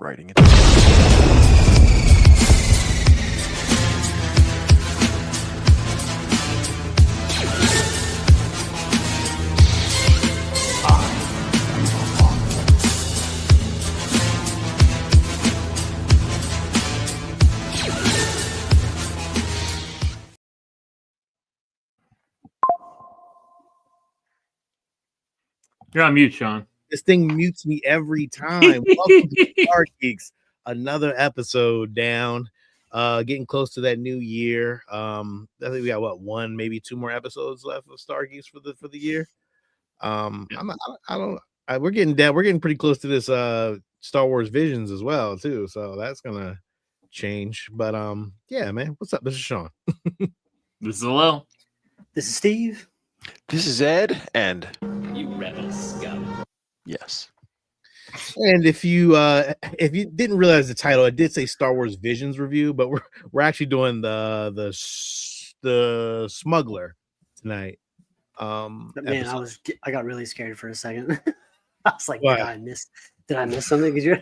writing it. You're on mute, Sean. This thing mutes me every time. Welcome to Stargeekz. Another episode down. Getting close to that new year. I think we got one, maybe two more episodes left of Stargeekz for the year. We're getting down. We're getting pretty close to this Star Wars Visions as well too. So that's gonna change. But yeah, man. What's up? This is Sean. This is Lil. This is Steve. This is Ed, and You rebel scum. yes. And if you didn't realize the title, it did say Star Wars Visions review, but we're actually doing the Smuggler tonight. Man, I got really scared for a second. I was like, What? did I miss something? Did you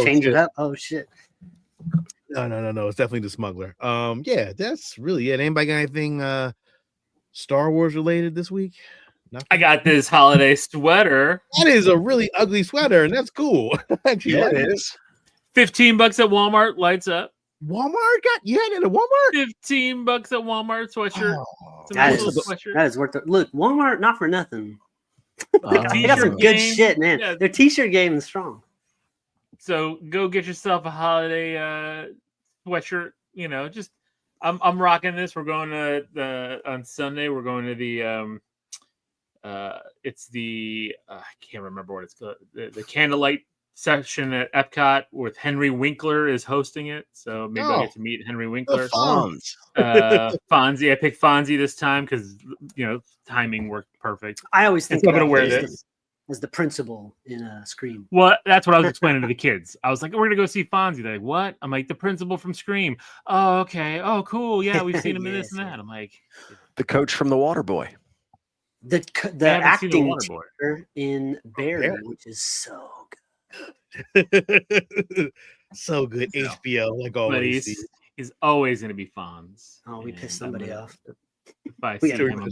change it up? Oh shit. No. It's definitely the Smuggler. Yeah, that's really it. Anybody got anything Star Wars related this week? Nothing? I got this holiday sweater. That is a really ugly sweater, and that's cool. Actually, Yeah, like it is. $15 at Walmart, lights up. Walmart you had it at Walmart? $15 at Walmart sweatshirt. Oh, It's a That nice is, little sweatshirt. that is worth it. Look, Walmart, not for nothing. They got some T-shirt good game. shit, man. Yeah. Their t-shirt game is strong. So go get yourself a holiday sweatshirt. You know, just I'm rocking this. We're going to on Sunday. We're going to the it's the I can't remember what it's called. The candlelight session at Epcot with Henry Winkler is hosting it. So maybe I'll get to meet Henry Winkler. Fonz. Fonzie. I picked Fonzie this time because timing worked perfect. I always think I'm gonna about wear it this. as the principal in Scream. Well, that's what I was explaining to the kids. I was like, we're gonna go see Fonzie. They're like, what? I'm like, the principal from Scream. Oh, okay. Oh, cool. Yeah, we've seen him in this and that. I'm like, The coach from The Waterboy. The I haven't seen The acting Waterboy. teacher in Barry, Barry. which is so So good. No. HBO, like but always. he's always gonna be Fonz. Oh, we pissed And somebody I'm off. If I We see gotta him, I'm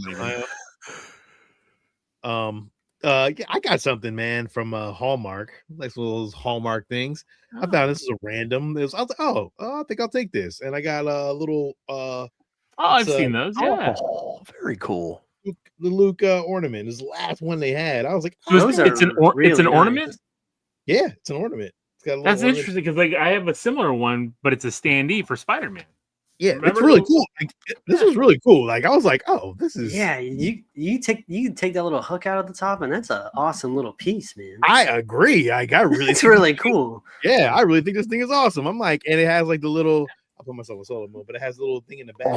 gonna- Yeah, I got something, man, from Hallmark. Like one of those Hallmark things. I found this is a random. I was like, oh, I think I'll take this, and I got a little Oh, I've it's, seen those. Yeah. Oh, very cool. the Luke ornament. Is the last one they had. I was like, So Those it's an really it's an nice. ornament. yeah, it's an ornament. It's got a little That's ornament. interesting because like I have a similar one, but it's a standee for Spider-Man. Yeah, it's Remember really those? cool. Like, this was really cool. Like I was like, oh, this is. Yeah, you can take that little hook out of the top, and that's an awesome little piece, man. I agree. I really. It's really cool. Yeah, I really think this thing is awesome. I'm like, and it has like the little. I'll put myself in solo mode, but it has a little thing in the back.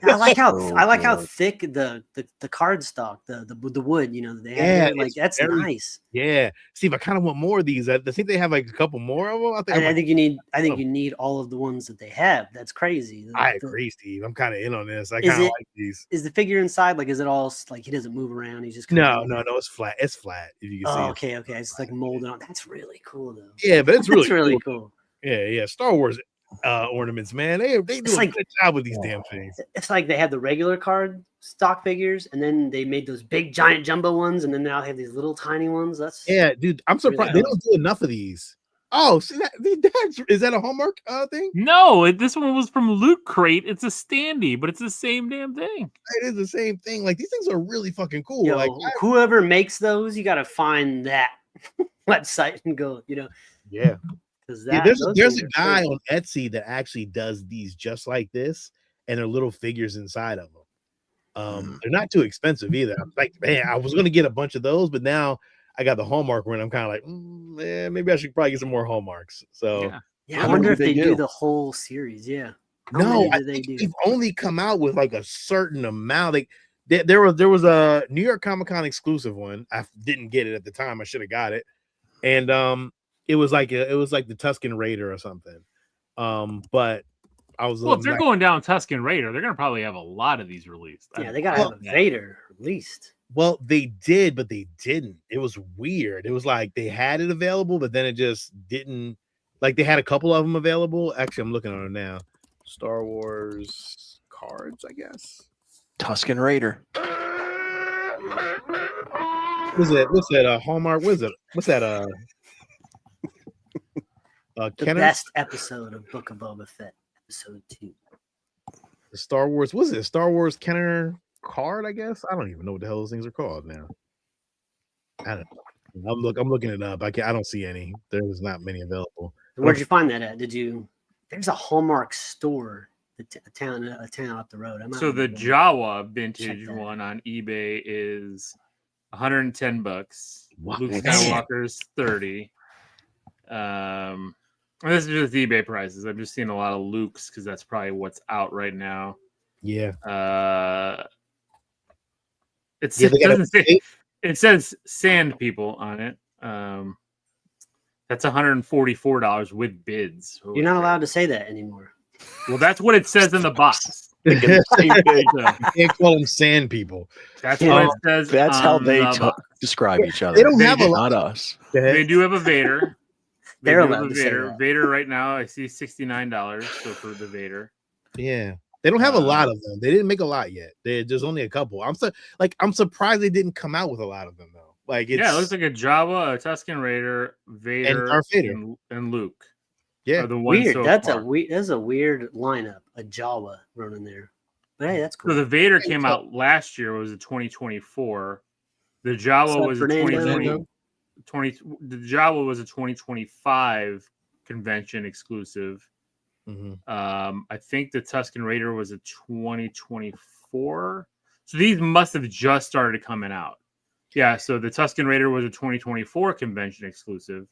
I like how good. thick the cardstock, the wood, that they have. Yeah, there. Like it's that's very- nice. Yeah, Steve, I kind of want more of these. I think they have like a couple more of them. I think you need all of the ones that they have. That's crazy. I agree, Steve. I'm kind of in on this. I Is kind of it- like these. Is the figure inside like? Is it all like he doesn't move around? He's just No, it's flat. It's flat. If you can see. Oh, it. okay. It's like molded on. That's really cool though. Yeah, but it's That's really, really cool. cool. Yeah. Star Wars ornaments, man. They do It's a like- good job with these damn things. It's like they had the regular card stock figures, and then they made those big giant jumbo ones, and then now they have these little tiny ones. That's Yeah, dude. I'm surprised they don't do enough of these. Oh, see is that a Hallmark thing? No, this one was from Loot Crate. It's a standee, but it's the same damn thing. It is the same thing. Like these things are really fucking cool. Yo, Like whoever makes those, you got to find that website and go, yeah. because Yeah, there's a guy on Etsy that actually does these just like this, and they're little figures inside of them. They're not too expensive either. I'm like, man, I was gonna get a bunch of those, but now I got the Hallmark one. I'm kind of like, maybe I should probably get some more Hallmarks. So Yeah, I How wonder many if do they they do do? the whole series. Yeah. How no, many I do they think do? they've only come out with like a certain amount. Like there was a New York Comic Con exclusive one. I didn't get it at the time. I should have got it, and it was like the Tuscan Raider or something. But I was Well, if they're going down Tuscan Raider, they're gonna probably have a lot of these released. Yeah, they gotta have a Vader at least. Well, they did, but they didn't. It was weird. It was like they had it available, but then it just didn't. Like they had a couple of them available. Actually, I'm looking on it now. Star Wars cards, I guess. Tusken Raider. What's that? Hallmark. What's that? The Kenner? best episode of Book of Boba Fett, episode 2. The Star Wars. What's it? Star Wars Kenner card, I guess. I don't even know what the hell those things are called now. I don't know. I'm looking it up. I don't see any. There's not many available. Where'd you find that at? There's a Hallmark store, a town up the road. So the Jawa vintage one on eBay is $110. Wow. Luke Skywalker's 30. And this is just eBay prices. I'm just seeing a lot of Luke's because that's probably what's out right now. Yeah. It says Sand People on it. That's $144 with bids. You're not allowed to say that anymore. Well, that's what it says in the box. You can't call them sand people. That's what it says. That's how they box. describe each other. They don't have a not us. They do have a Vader. They're allowed to say that. Vader right now, I see $69 for the Vader. Yeah. They don't have a lot of them. They didn't make a lot yet. There's only a couple. I'm surprised they didn't come out with a lot of them though. Like it looks like a Jawa, a Tusken Raider, Vader, and Darth Vader and Luke. Yeah, weird. That's a weird lineup. A Jawa running there, but hey, that's cool. So the Vader came out last year. Was a 2024. The Jawa was a 2020. The Jawa was a 2025 convention exclusive. Mm-hmm. I think the Tusken Raider was a 2024. So these must have just started coming out. Yeah, so the Tusken Raider was a 2024 convention exclusive.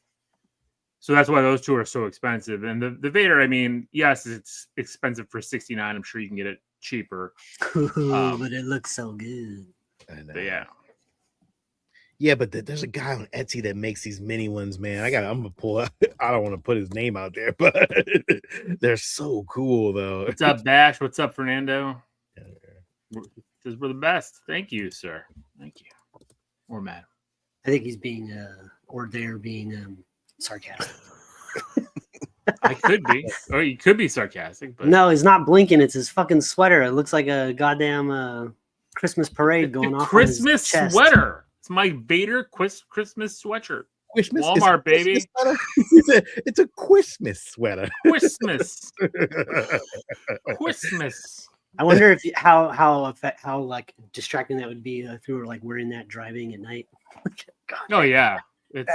So that's why those two are so expensive. And the Vader, I mean, yes, it's expensive for $69. I'm sure you can get it cheaper. But it looks so good. Yeah. Yeah, but there's a guy on Etsy that makes these mini ones, man. I'm gonna pull up. I don't want to put his name out there, but they're so cool though. What's up, Bash? What's up, Fernando? Because we're the best. Thank you, sir. Thank you. Or madam. I think he's being they're being sarcastic. I could be. Or you could be sarcastic, but no, he's not blinking. It's his fucking sweater. It looks like a goddamn Christmas parade going off. Christmas on his chest. sweater. It's my Vader Christmas sweatshirt. Christmas, Walmart, baby. It's a Christmas sweater. Christmas. Christmas. I wonder if how like distracting that would be if you were like wearing that driving at night. Oh yeah, it's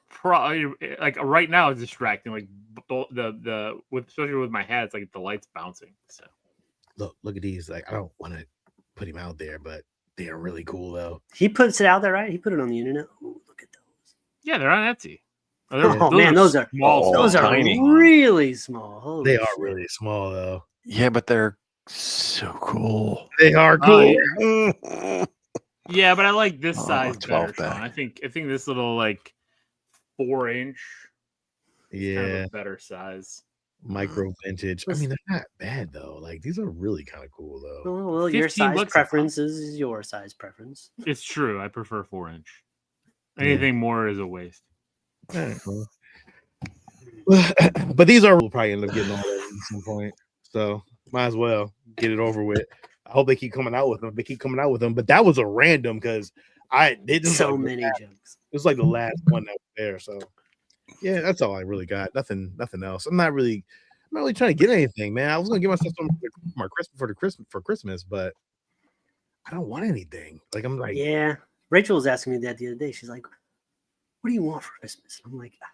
probably like right now it's distracting. Like especially with my hat, it's like the lights bouncing. So look at these. Like I don't want to put him out there, but they are really cool though. He puts it out there, right? He put it on the internet. Ooh, look at those. Yeah, they're on Etsy. Those are small. Those are tiny. really small. Holy They shit. are really small though. Yeah, but they're so cool. They are cool. Yeah, but I like this size 12 better. Sean. back. I think this little like 4-inch. Yeah, Kind of a better size. micro vintage. I mean, they're not bad though. Like these are really kind of cool though. Well, your 15 size bucks a preference is your size preference. It's true. I prefer 4-inch. Anything more is a waste. But these are we'll probably end up getting all of them at some point. So might as well get it over with. I hope they keep coming out with them. But that was a random because So many jokes. It was like the last one that was there. So yeah, that's all I really got. Nothing else. I'm not really trying to get anything, man. I was gonna give myself something for Christmas, but I don't want anything. Like I'm like, Yeah. Rachel was asking me that the other day. She's like, "What do you want for Christmas?" I'm like, "I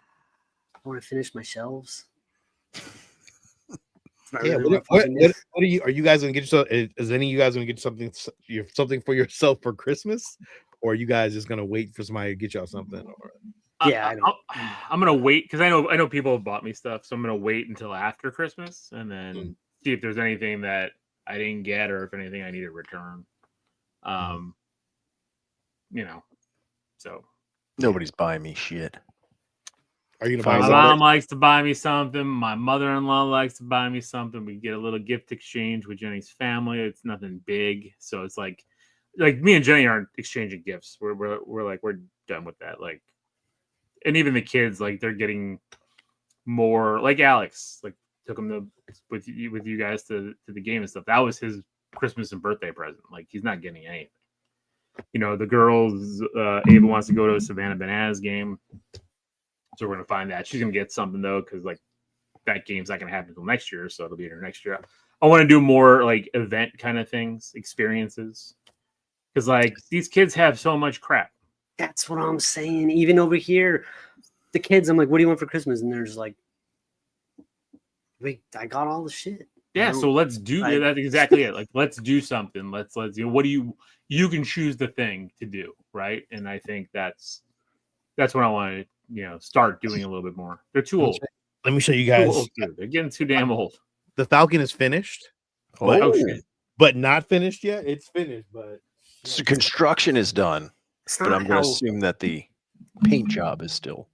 want to finish my shelves." yeah. What are you? Are you guys gonna get yourself? Is any of you guys gonna get something for yourself for Christmas, or are you guys just gonna wait for somebody to get y'all something? Or Yeah, I'm gonna wait because I know people have bought me stuff, so I'm gonna wait until after Christmas and then see if there's anything that I didn't get or if anything I need to return. So Nobody's buying me shit. are you gonna my buy mom likes to buy me something. My mother-in-law likes to buy me something. We get a little gift exchange with Jenny's family. It's nothing big, so it's like like me and Jenny aren't exchanging gifts. We're done with that. Like, and even the kids, like they're getting more. Like Alex, like took him to with you guys to the game and stuff. That was his Christmas and birthday present. Like he's not getting anything. You know, the girls, Ava wants to go to a Savannah Bananas game. So we're going to find that. She's going to get something, though, because, like, that game's not going to happen until next year. So it'll be in her next year. I want to do more, like, event kind of things, experiences. Because, like, these kids have so much crap. That's what I'm saying. Even over here, the kids, I'm like, what do you want for Christmas? And they're just like, wait, I got all the shit. Yeah, so let's do that's exactly it. Like, let's do something. Let's what do you can choose the thing to do, right? And I think that's what I want to start doing a little bit more. They're too old. Let me show you guys. They're getting too damn old. The Falcon is finished, but not finished yet. It's finished, but so construction is done. But I'm going to assume that the paint job is still.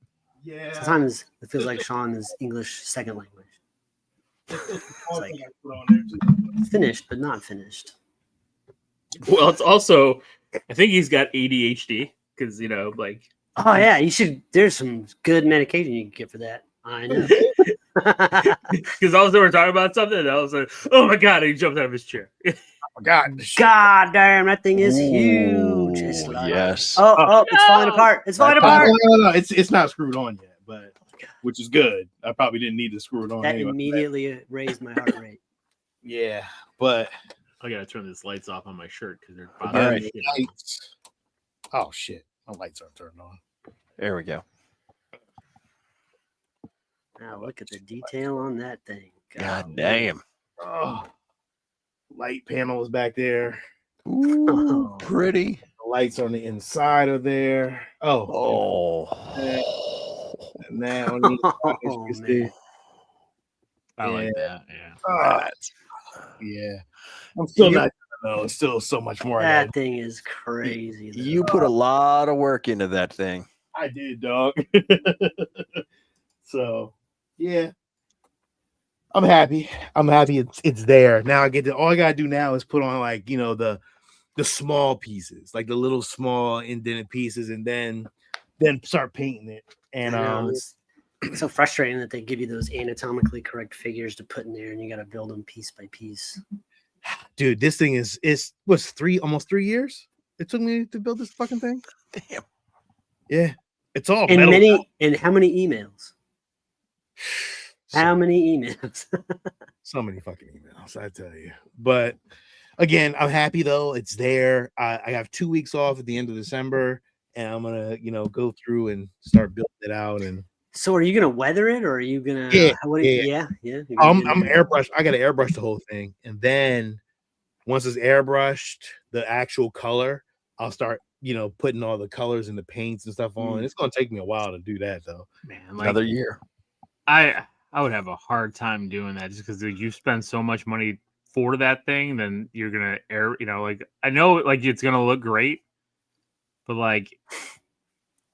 Yeah. Sometimes it feels like Sean is English second language. It's like finished, but not finished. Well, it's also, I think he's got ADHD because like. Oh yeah, you should. There's some good medication you can get for that. I know. Because also we're talking about something, and I was like, "Oh my god!" And he jumped out of his chair. Oh my god! God damn, that thing is huge. It's like, Yes. Oh, it's falling apart. It's falling apart. No, it's not screwed on yet, but which is good. I probably didn't need to screw it on. That anyway. immediately raised my heart rate. Yeah, but I gotta turn these lights off on my shirt because they're All right. lights. Oh shit! My lights aren't turned on. There we go. Now look at the detail on that thing. God damn. Oh, light panel is back there. Ooh, pretty. The lights on the inside of there. Oh. And then on the inside, you can see. I like that. Yeah. Yeah. I'm still not. No, it's still so much more. That thing is crazy. Though. You put a lot of work into that thing. I did, dog. So, yeah. I'm happy. It's there. Now all I gotta do now is put on like, the small pieces, like the little small indented pieces, and then start painting it. And it's so frustrating that they give you those anatomically correct figures to put in there, and you got to build them piece by piece. Dude, this thing was almost 3 years. It took me to build this fucking thing. Damn. Yeah, it's all And metal. how many emails? How many emails? So many fucking emails, I tell you. But again, I'm happy though. It's there. I have 2 weeks off at the end of December, and I'm gonna, go through and start building it out. And So, are you gonna weather it, or are you gonna? Yeah. I'm airbrush. I gotta airbrush the whole thing, and then once it's airbrushed, the actual color, I'll start, putting all the colors and the paints and stuff on. It's gonna take me a while to do that though. Man, Another year. I would have a hard time doing that just because you spend so much money for that thing, then you're gonna I know like it's gonna look great, but like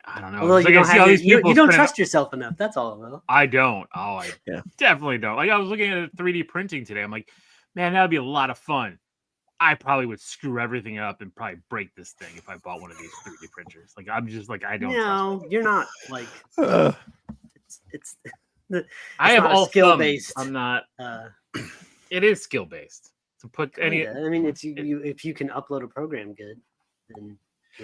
I don't know. Well, you don't spend- trust yourself enough. That's all. Though. I don't. Oh, I Yeah. definitely don't. Like I was looking at 3D printing today. I'm like, man, that would be a lot of fun. I probably would screw everything up and probably break this thing if I bought one of these 3D printers. Like I'm just like I don't. No, you're not like. It's I have not all skill thumbs. based. I'm not. It is skill based. To put any. I mean, if you can upload a program good, then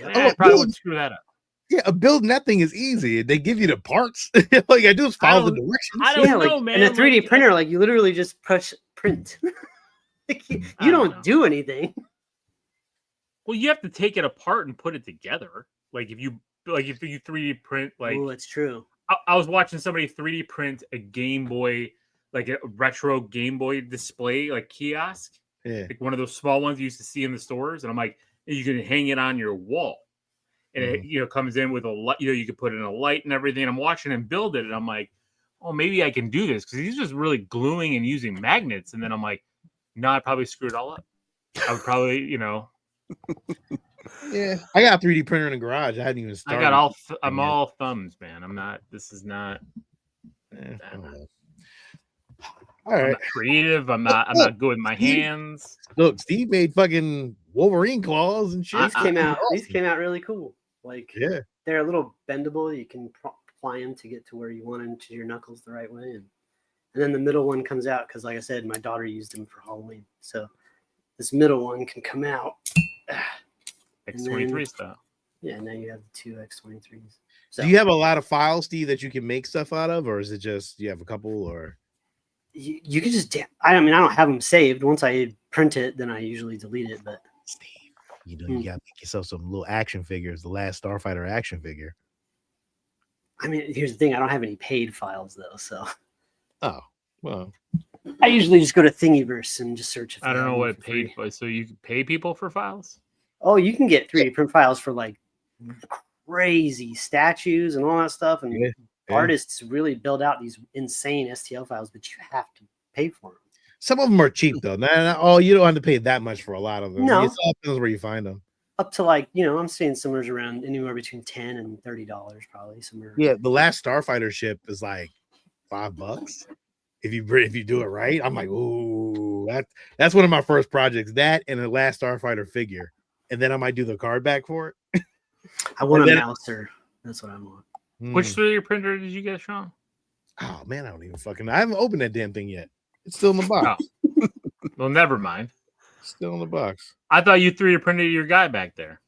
I probably would screw that up. Yeah, building that thing is easy. They give you the parts. All you gotta do is follow the directions. I don't know, man. In a 3D printer, like you literally just push print. You don't do anything. Well, you have to take it apart and put it together. Like if you 3D print, like Oh, it's true. I was watching somebody 3D print a Game Boy, like a retro Game Boy display, like kiosk, like one of those small ones you used to see in the stores. And I'm like, you can hang it on your wall, and it comes in with a light. You can put in a light and everything. And I'm watching him build it, and I'm like, oh, maybe I can do this because he's just really gluing and using magnets. And then I'm like, no, I probably screwed it all up. I would probably, Yeah, I got a 3D printer in the garage. I hadn't even started. I'm all thumbs, man. I'm not. This is not. All right. I'm not creative. I'm not good with my hands. Look, Steve made fucking Wolverine claws and shit. These came out. These came out really cool. Like, Yeah. they're a little bendable. You can apply them to get to where you want them to your knuckles the right way, and then the middle one comes out because, like I said, my daughter used them for Halloween. So this middle one can come out. X23 style. Yeah, now you have the two X23s. So, Do you have a lot of files, Steve, that you can make stuff out of, or is it just you have a couple? Or you can just. I mean, I don't have them saved. Once I print it, then I usually delete it. But Steve, you know, you gotta make yourself some little action figures. The last Starfighter action figure. I mean, here's the thing: I don't have any paid files though. So. Oh well. I usually just go to Thingiverse and just search. I don't know what it paid for. So you can pay people for files? Oh, you can get 3D print files for like crazy statues and all that stuff. And artists really build out these insane STL files, but you have to pay for them. Some of them are cheap though. Oh, you don't have to pay that much for a lot of them. No. It's all depends where you find them. Up to like, I'm seeing somewhere around anywhere between $10 and $30 probably somewhere. Yeah, the last Starfighter ship is like $5 if you do it right. I'm like, ooh, that's one of my first projects. That and the last Starfighter figure, and then I might do the card back for it. I want a mouser. That's what I want. Which 3D printer did you get, Sean? Oh man, I don't even I haven't opened that damn thing yet. It's still in the box. Oh. Well, never mind. Still in the box. I thought you 3D printed your guy back there.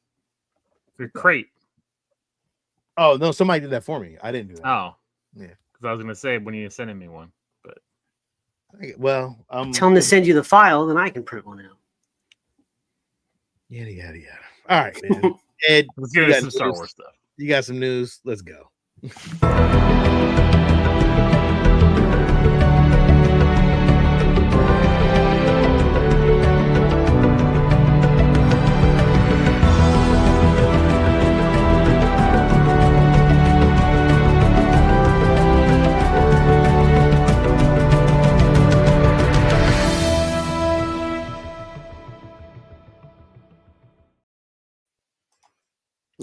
Your crate. Oh no, somebody did that for me. I didn't do that. Oh, yeah. Because I was gonna say when you sending me one, but tell them to send you the file, then I can print one out. Yada yada yada. All right, man. Ed, let's get into some Star Wars stuff. You got some news? Let's go.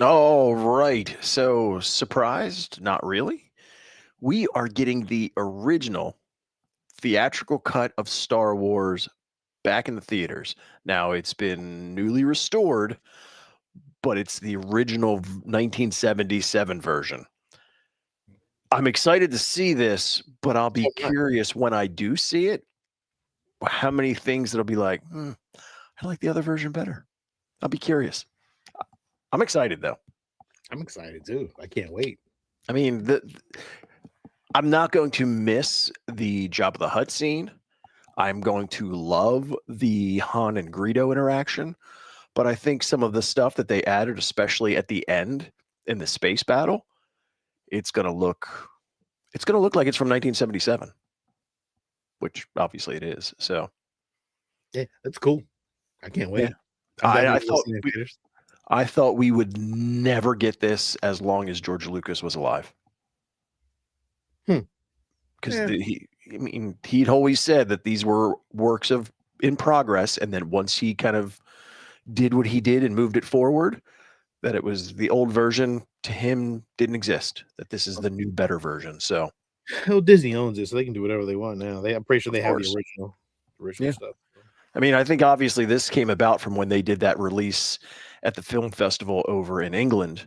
All right. So, surprised? Not really. We are getting the original theatrical cut of Star Wars back in the theaters. Now, it's been newly restored, but it's the original 1977 version. I'm excited to see this, but I'll be curious when I do see it, how many things that'll be like, I like the other version better. I'll be curious. I'm excited though. I'm excited too. I can't wait. I mean, I'm not going to miss the Jabba the Hutt scene. I'm going to love the Han and Greedo interaction, but I think some of the stuff that they added, especially at the end in the space battle, it's going to look like it's from 1977, which obviously it is. So, yeah, that's cool. I can't wait. Yeah. I thought we would never get this as long as George Lucas was alive. Because he'd always said that these were works in progress, and then once he kind of did what he did and moved it forward, that it was the old version to him didn't exist. That this is the new, better version. So, well, Disney owns it, so they can do whatever they want now. I'm pretty sure they have the original stuff. I mean, I think obviously this came about from when they did that release at the film festival over in England,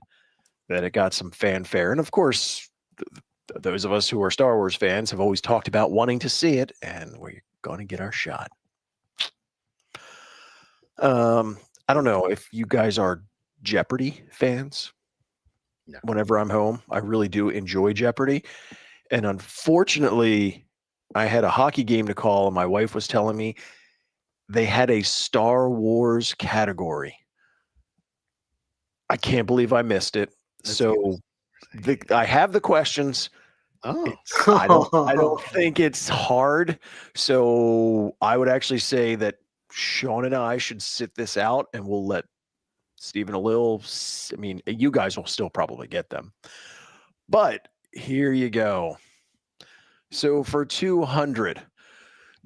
that it got some fanfare. And of course, those of us who are Star Wars fans have always talked about wanting to see it, and we're going to get our shot. I don't know if you guys are Jeopardy fans. No. Whenever I'm home, I really do enjoy Jeopardy. And unfortunately, I had a hockey game to call, and my wife was telling me they had a Star Wars category. I can't believe I missed it. So I have the questions. Oh, I don't think it's hard. So I would actually say that Sean and I should sit this out, and we'll let Stephen and Lil. I mean, you guys will still probably get them. But here you go. So for 200,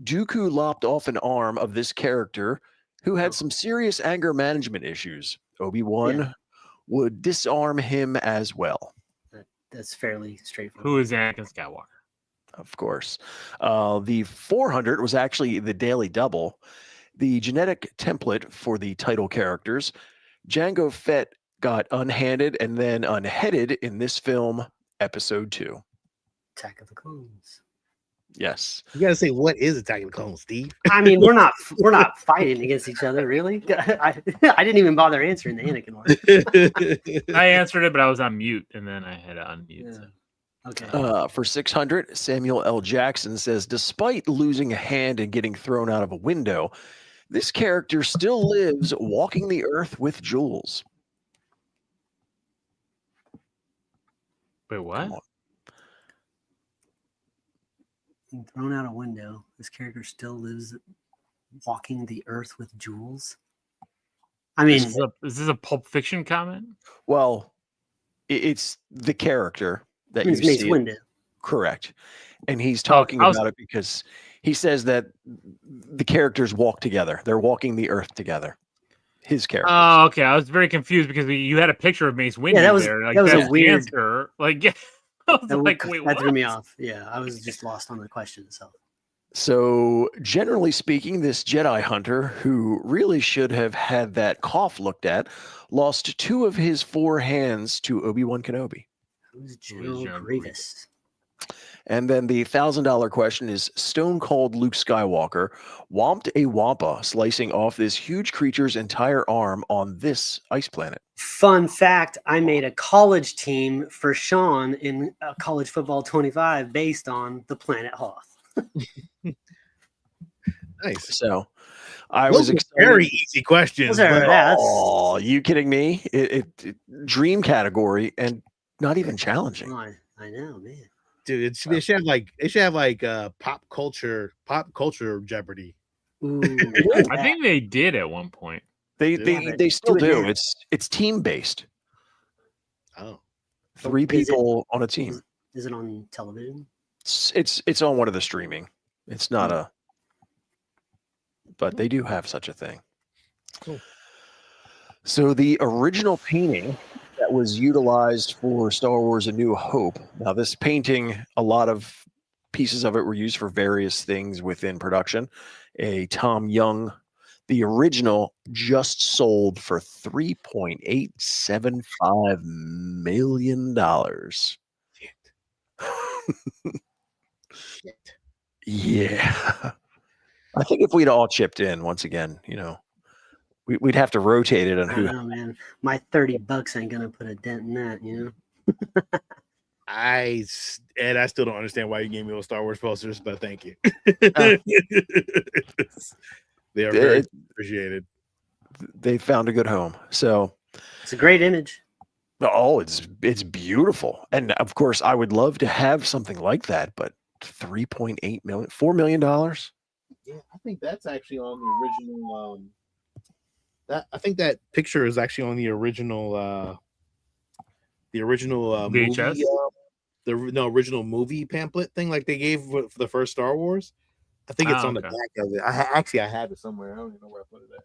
Dooku lopped off an arm of this character who had some serious anger management issues. Obi-Wan would disarm him as well. That's fairly straightforward. Who is Anakin Skywalker? Of course. The 400 was actually the Daily Double. the genetic template for the title characters, Jango Fett got unhanded and then unheaded in this film, Episode 2. Attack of the Clones. Yes. You gotta say, what is Attack of the Clones, Steve? I mean, we're not fighting against each other, really. I didn't even bother answering the Anakin one. I answered it, but I was on mute, and then I had to unmute. Yeah. So. Okay. For 600, Samuel L. Jackson says, despite losing a hand and getting thrown out of a window, this character still lives walking the earth with Jules. Wait, Come what? on. Being thrown out a window. This character still lives walking the earth with Jules. I mean, Is this a Pulp Fiction comment? Well, it's the character that you it's Mace see. Windu. Correct. And he's talking I was- about it because he says that the characters walk together. They're walking the earth together. His character. Oh, okay. I was very confused because you had a picture of Mace Windu that was- there. Like, that was a that's the weird- answer. Like, yeah. I was like, wait, That what? threw me off. Yeah, I was just lost on the question itself. So, generally speaking, this Jedi hunter, who really should have had that cough looked at, lost 2 of his 4 hands to Obi-Wan Kenobi. Who's General General Grievous? And then the $1,000 question is Stone Cold Luke Skywalker whomped a wampa, slicing off this huge creature's entire arm on this ice planet. Fun fact, I made a college team for Sean in College Football 25 based on the planet Hoth. Nice. So I Those was were excited. very easy questions. Those are- but- yeah, that's- Oh, you kidding me? It dream category and not even challenging. Oh, I know, man. dude, it should have like pop culture Jeopardy. Ooh, I think they did at one point. They Do they, it. they still Do it do. now. It's team based. Oh, 3 Is it- people on a team. Is it on television? It's on one of the streaming. It's not a, but they do have such a thing. Cool. So the original painting that was utilized for Star Wars: A New Hope. Now, this painting, a lot of pieces of it were used for various things within production. A Tom Young, the original, just sold for $3.875 million. shit. Yeah. I think if we'd all chipped in once again, we'd have to rotate it on I who. don't know, man. My $30 ain't gonna put a dent in that, I still don't understand why you gave me those Star Wars posters, but thank you. Oh. They are very It- appreciated. They found a good home. So, It's a great image. it's beautiful. And of course, I would love to have something like that, but 3.8 million, $4 million. Yeah, I think that's actually on the original. I think that picture is actually on the original. VHS? Movie. Original movie pamphlet thing like they gave for the first Star Wars. I think it's Oh, on the okay. back of it. I have it somewhere. I don't even know where I put it at.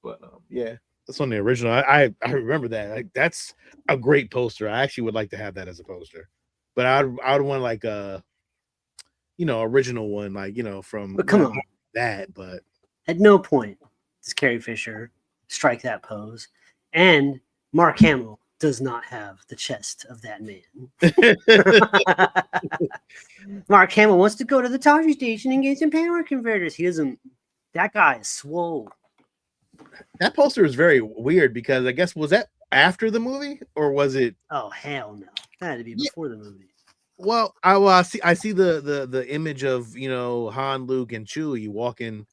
But yeah, that's on the original. I remember that. Like, that's a great poster. I actually would like to have that as a poster. But I would want like a original one, like from But come on. that. But At no point does Carrie Fisher strike that pose. And Mark Hamill does not have the chest of that man. Mark Hamill wants to go to the Taji station and get some power converters. He doesn't. That guy is swole. that poster is very weird because I guess was that after the movie or was it? Oh hell no! That had to be before the movie. Well, I see the image of Han, Luke, and Chewie walking.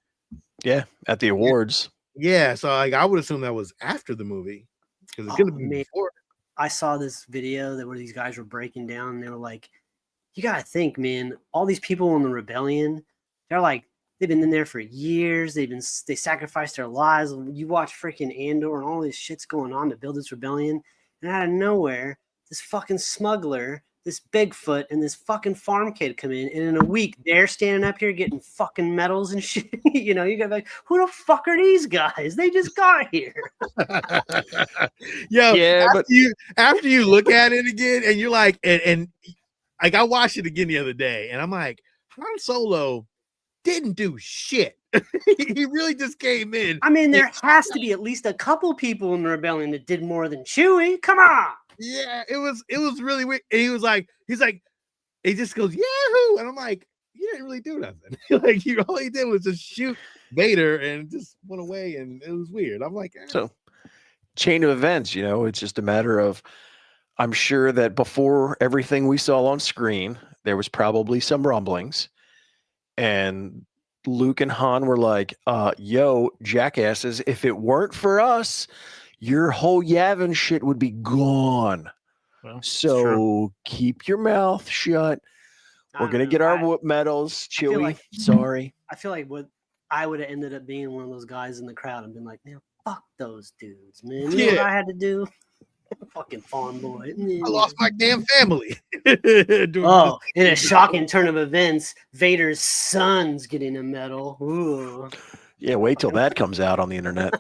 Yeah, at the awards. Yeah, so like I would assume that was after the movie because it's Oh, gonna be man. before. I saw this video that where these guys were breaking down. And they were like, "You gotta think, man. All these people in the rebellion, they're like." They've been in there for years. They sacrificed their lives. You watch freaking Andor and all this shit's going on to build this rebellion. And out of nowhere, this fucking smuggler, this Bigfoot, and this fucking farm kid come in. And in a week, they're standing up here getting fucking medals and shit. You got like, who the fuck are these guys? They just got here. Yeah, but after you look at it again and you're like, and like I watched it again the other day, and I'm like, Han Solo didn't do shit He really just came in. I mean, there has to be at least a couple people in the rebellion that did more than Chewie. Come on. Yeah, it was really weird. And he's like, he just goes, Yahoo! And I'm like, you didn't really do nothing. Like, all he did was just shoot Vader and just went away, and it was weird. I'm like, So, chain of events, it's just a matter of, I'm sure that before everything we saw on screen, there was probably some rumblings, and Luke and Han were like, yo, jackasses, if it weren't for us, your whole Yavin shit would be gone. Well, So keep your mouth shut. We're going to get our whoop medals. Chewie, sorry. I feel like what I would have ended up being one of those guys in the crowd and been like, man, fuck those dudes, man. You know what I had to do? Fucking farm boy. I lost my damn family. Oh, in a shocking turn of events, Vader's son's getting a medal. Ooh. Yeah, wait till that comes out on the internet.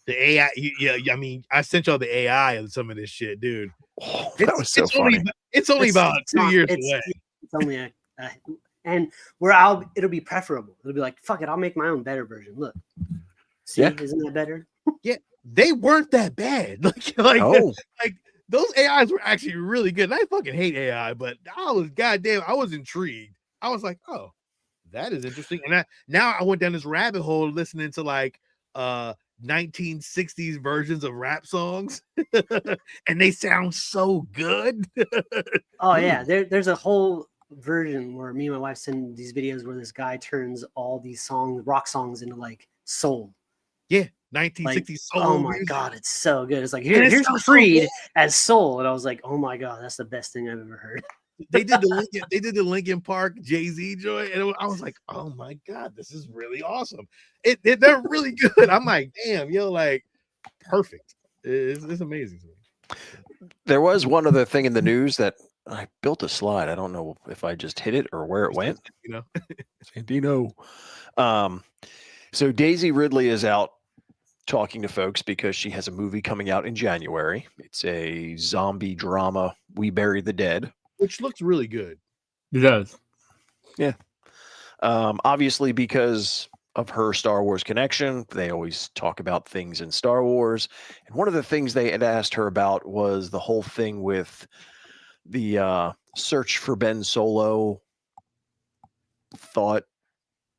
The AI, yeah. I mean, I sent y'all the AI of some of this shit, dude. Oh, that was so funny. It's only about 2 years away. It's only and it'll be preferable. It'll be like, fuck it, I'll make my own better version. Look, see, isn't that better? Yeah, they weren't that bad. Like those AIs were actually really good. And I fucking hate AI, but I was intrigued. I was like, oh, that is interesting. And now I went down this rabbit hole listening to like 1960s versions of rap songs, and they sound so good. Oh yeah, there's a whole version where me and my wife send these videos where this guy turns all these rock songs into like soul. Yeah, 1960s soul. Oh my god, it's so good. It's like here's Creed as soul, and I was like, oh my god, that's the best thing I've ever heard. They did the Linkin Park Jay-Z joint, and I was like, oh my god, this is really awesome. They're really good. I'm like, damn, like perfect. It's amazing to me. There was one other thing in the news that I built a slide. I don't know if I just hit it or where it went. Santino. So Daisy Ridley is out talking to folks because she has a movie coming out in January. It's a zombie drama, We Bury the Dead, which looks really good. It does. Yeah. Obviously, because of her Star Wars connection, they always talk about things in Star Wars. And one of the things they had asked her about was the whole thing with the search for Ben Solo thought,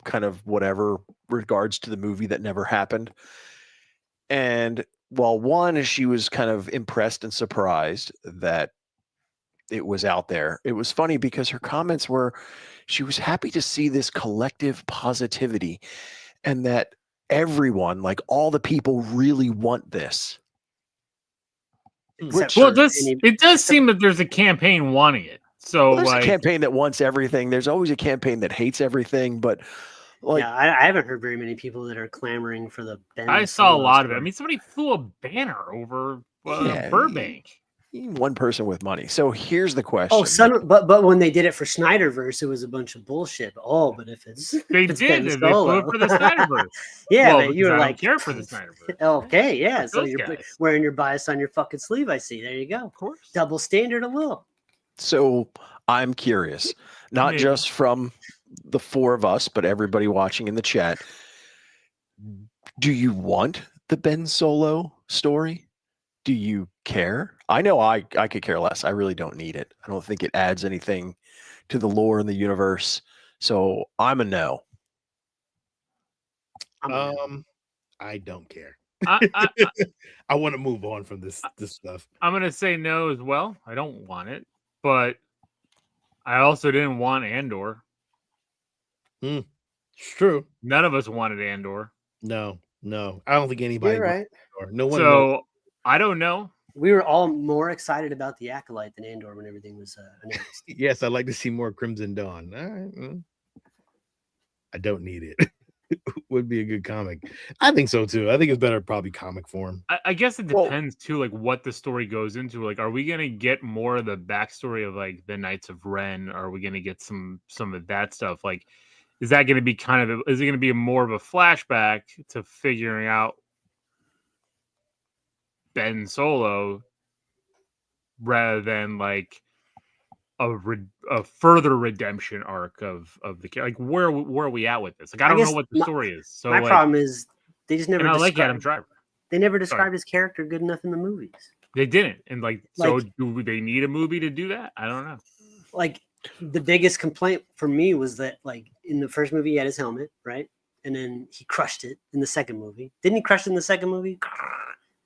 kind of whatever, regards to the movie that never happened. And while one, she was kind of impressed and surprised that it was out there, it was funny because her comments were, she was happy to see this collective positivity and that everyone, like all the people, really want this. It does seem that there's a campaign wanting it. So there's a campaign that wants everything. There's always a campaign that hates everything, but I haven't heard very many people that are clamoring for the Ben. I saw a lot of it. I mean, somebody flew a banner over Burbank. One person with money. So here's the question. But when they did it for Snyderverse, it was a bunch of bullshit. But if it's they flew it for the Snyderverse. Yeah, but you were like, care for the Snyderverse. Okay, yeah. So you're wearing your bias on your fucking sleeve. I see. There you go. Of course. Double standard a little. So I'm curious, not just from the four of us, but everybody watching in the chat. Do you want the Ben Solo story? Do you care? I know I could care less. I really don't need it. I don't think it adds anything to the lore in the universe. So I'm a no. I don't care. I want to move on from this stuff. I'm gonna say no as well. I don't want it, but I also didn't want Andor. It's true. None of us wanted Andor. No. I don't think anybody. You're right. No one. So I don't know. We were all more excited about the Acolyte than Andor when everything was announced. Yes, I'd like to see more Crimson Dawn. All right. I don't need it. Would be a good comic. I think so too. I think it's better probably comic form. I guess it depends too, like what the story goes into. Like, are we gonna get more of the backstory of like the Knights of Ren? Are we gonna get some of that stuff? Like, is that gonna be is it gonna be more of a flashback to figuring out Ben Solo rather than like a further redemption arc of the character. Like where are we at with this? Like I don't know guess what the story is. So my like, problem is they just never and I like Adam described. Driver. They never described his character good enough in the movies. They didn't, and so Like- do they need a movie to do that? I don't know. Like the biggest complaint for me was that like in the first movie he had his helmet, right? And then he crushed it in the second movie. Didn't he crush it in the second movie?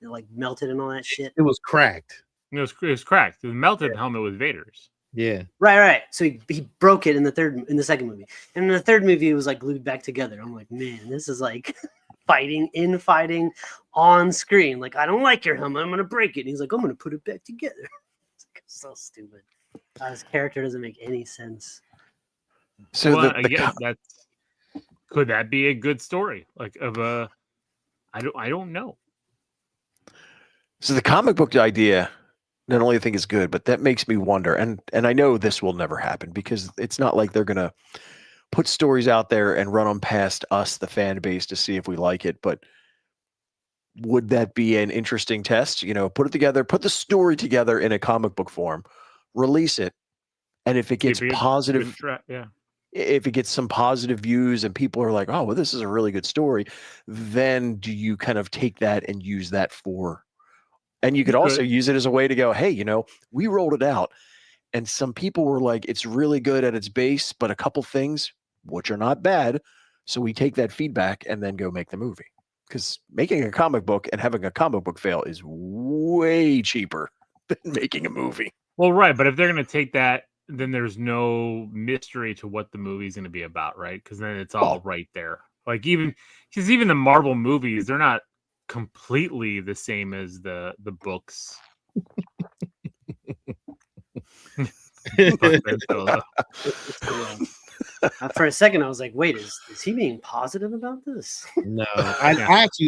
It like melted and all that shit. It was cracked. It was cracked. The melted helmet was Vader's. Yeah. Right. So he broke it in the second movie. And in the third movie it was like glued back together. I'm like, man, this is like fighting on screen. Like, I don't like your helmet. I'm gonna break it. And he's like, I'm gonna put it back together. It's like, so stupid. His character doesn't make any sense. So Well, again, could that be a good story? Like of a, I don't know. So the comic book idea, not only I think is good, but that makes me wonder. And I know this will never happen because it's not like they're gonna put stories out there and run them past us, the fan base, to see if we like it. But would that be an interesting test? You know, put it together, put the story together in a comic book form, release it, and if it gets positive, Yeah. if it gets some positive views and people are like, oh, well, this is a really good story, then do you kind of take that and use that for, and you could also use it as a way to go, hey, you know, we rolled it out and some people were like, it's really good at its base, but a couple things which are not bad. So we take that feedback and then go make the movie. Because making a comic book and having a comic book fail is way cheaper than making a movie. Well, right, but if they're going to take that, then there's no mystery to what the movie's going to be about, right? Because then it's all right there. Like even the Marvel movies, they're not completely the same as the books. For a second, I was like, "Wait, is he being positive about this?" No, I actually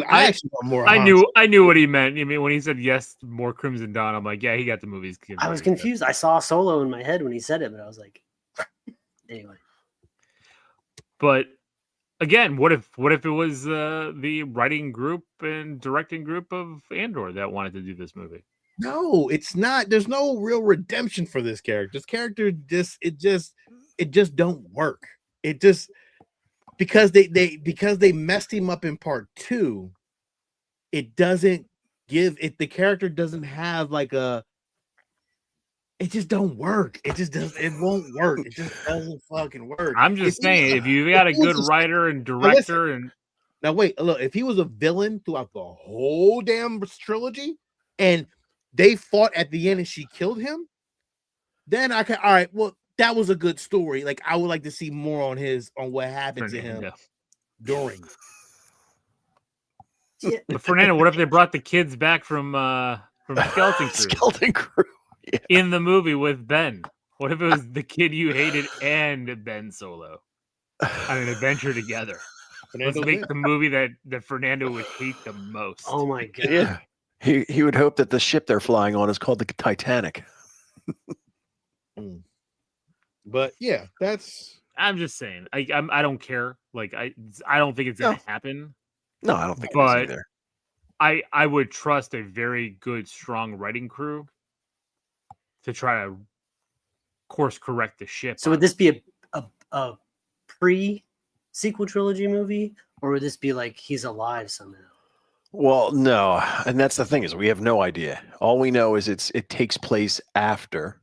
want more. I knew what he meant. I mean, when he said yes, more Crimson Dawn, I'm like, yeah, he got the movies. I was confused. I saw Solo in my head when he said it, but I was like, anyway. But again, what if it was the writing group and directing group of Andor that wanted to do this movie? No, it's not. There's no real redemption for this character. This character it just don't work. It just because they messed him up in part 2. It doesn't give it. The character doesn't have like a. It just don't work. It just does. It won't work. It just doesn't fucking work. I'm just saying, if you got a good writer and director, and now wait, look, if he was a villain throughout the whole damn trilogy, and they fought at the end and she killed him, then I can. All right, well, that was a good story. Like I would like to see more on what happened to him during. Yeah. But Fernando, what if they brought the kids back from Skeleton Crew? Skeleton Crew. Yeah. In the movie with Ben? What if it was the kid you hated and Ben Solo on an adventure together? Let's make the movie that Fernando would hate the most. Oh my god! Yeah, he would hope that the ship they're flying on is called the Titanic. But yeah, that's. I'm just saying. I don't care. Like I don't think it's gonna happen. No, I don't think it is either. I would trust a very good, strong writing crew to try to course correct the ship. So would this be a pre-sequel trilogy movie, or would this be like he's alive somehow? Well, no, and that's the thing is we have no idea. All we know is it takes place after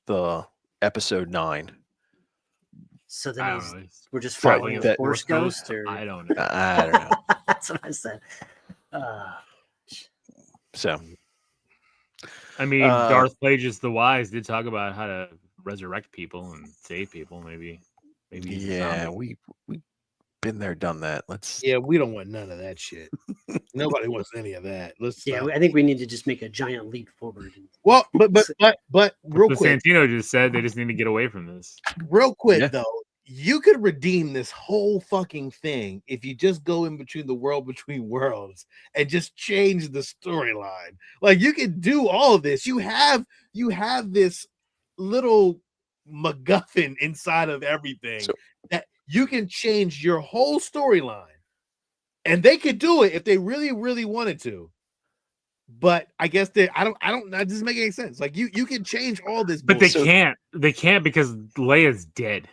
the episode 9. So then we're just Right, following that- a Force Ghost, or I don't know. I don't know. that's what I said. So, I mean, Darth Plagueis the Wise did talk about how to resurrect people and save people. Maybe. yeah, we been there, done that. Yeah, we don't want none of that shit. Nobody wants any of that. I think we need to just make a giant leap forward. Well, but real What quick, Santino just said they just need to get away from this. real quick Yeah. though, you could redeem this whole fucking thing if you just go in between the world between worlds and just change the storyline. Like you can do all of this. You have this little MacGuffin inside of everything that you can change your whole storyline, and they could do it if they really, really wanted to. But I guess that doesn't make any sense. Like you can change all this, But they bullshit. can't because Leia's dead,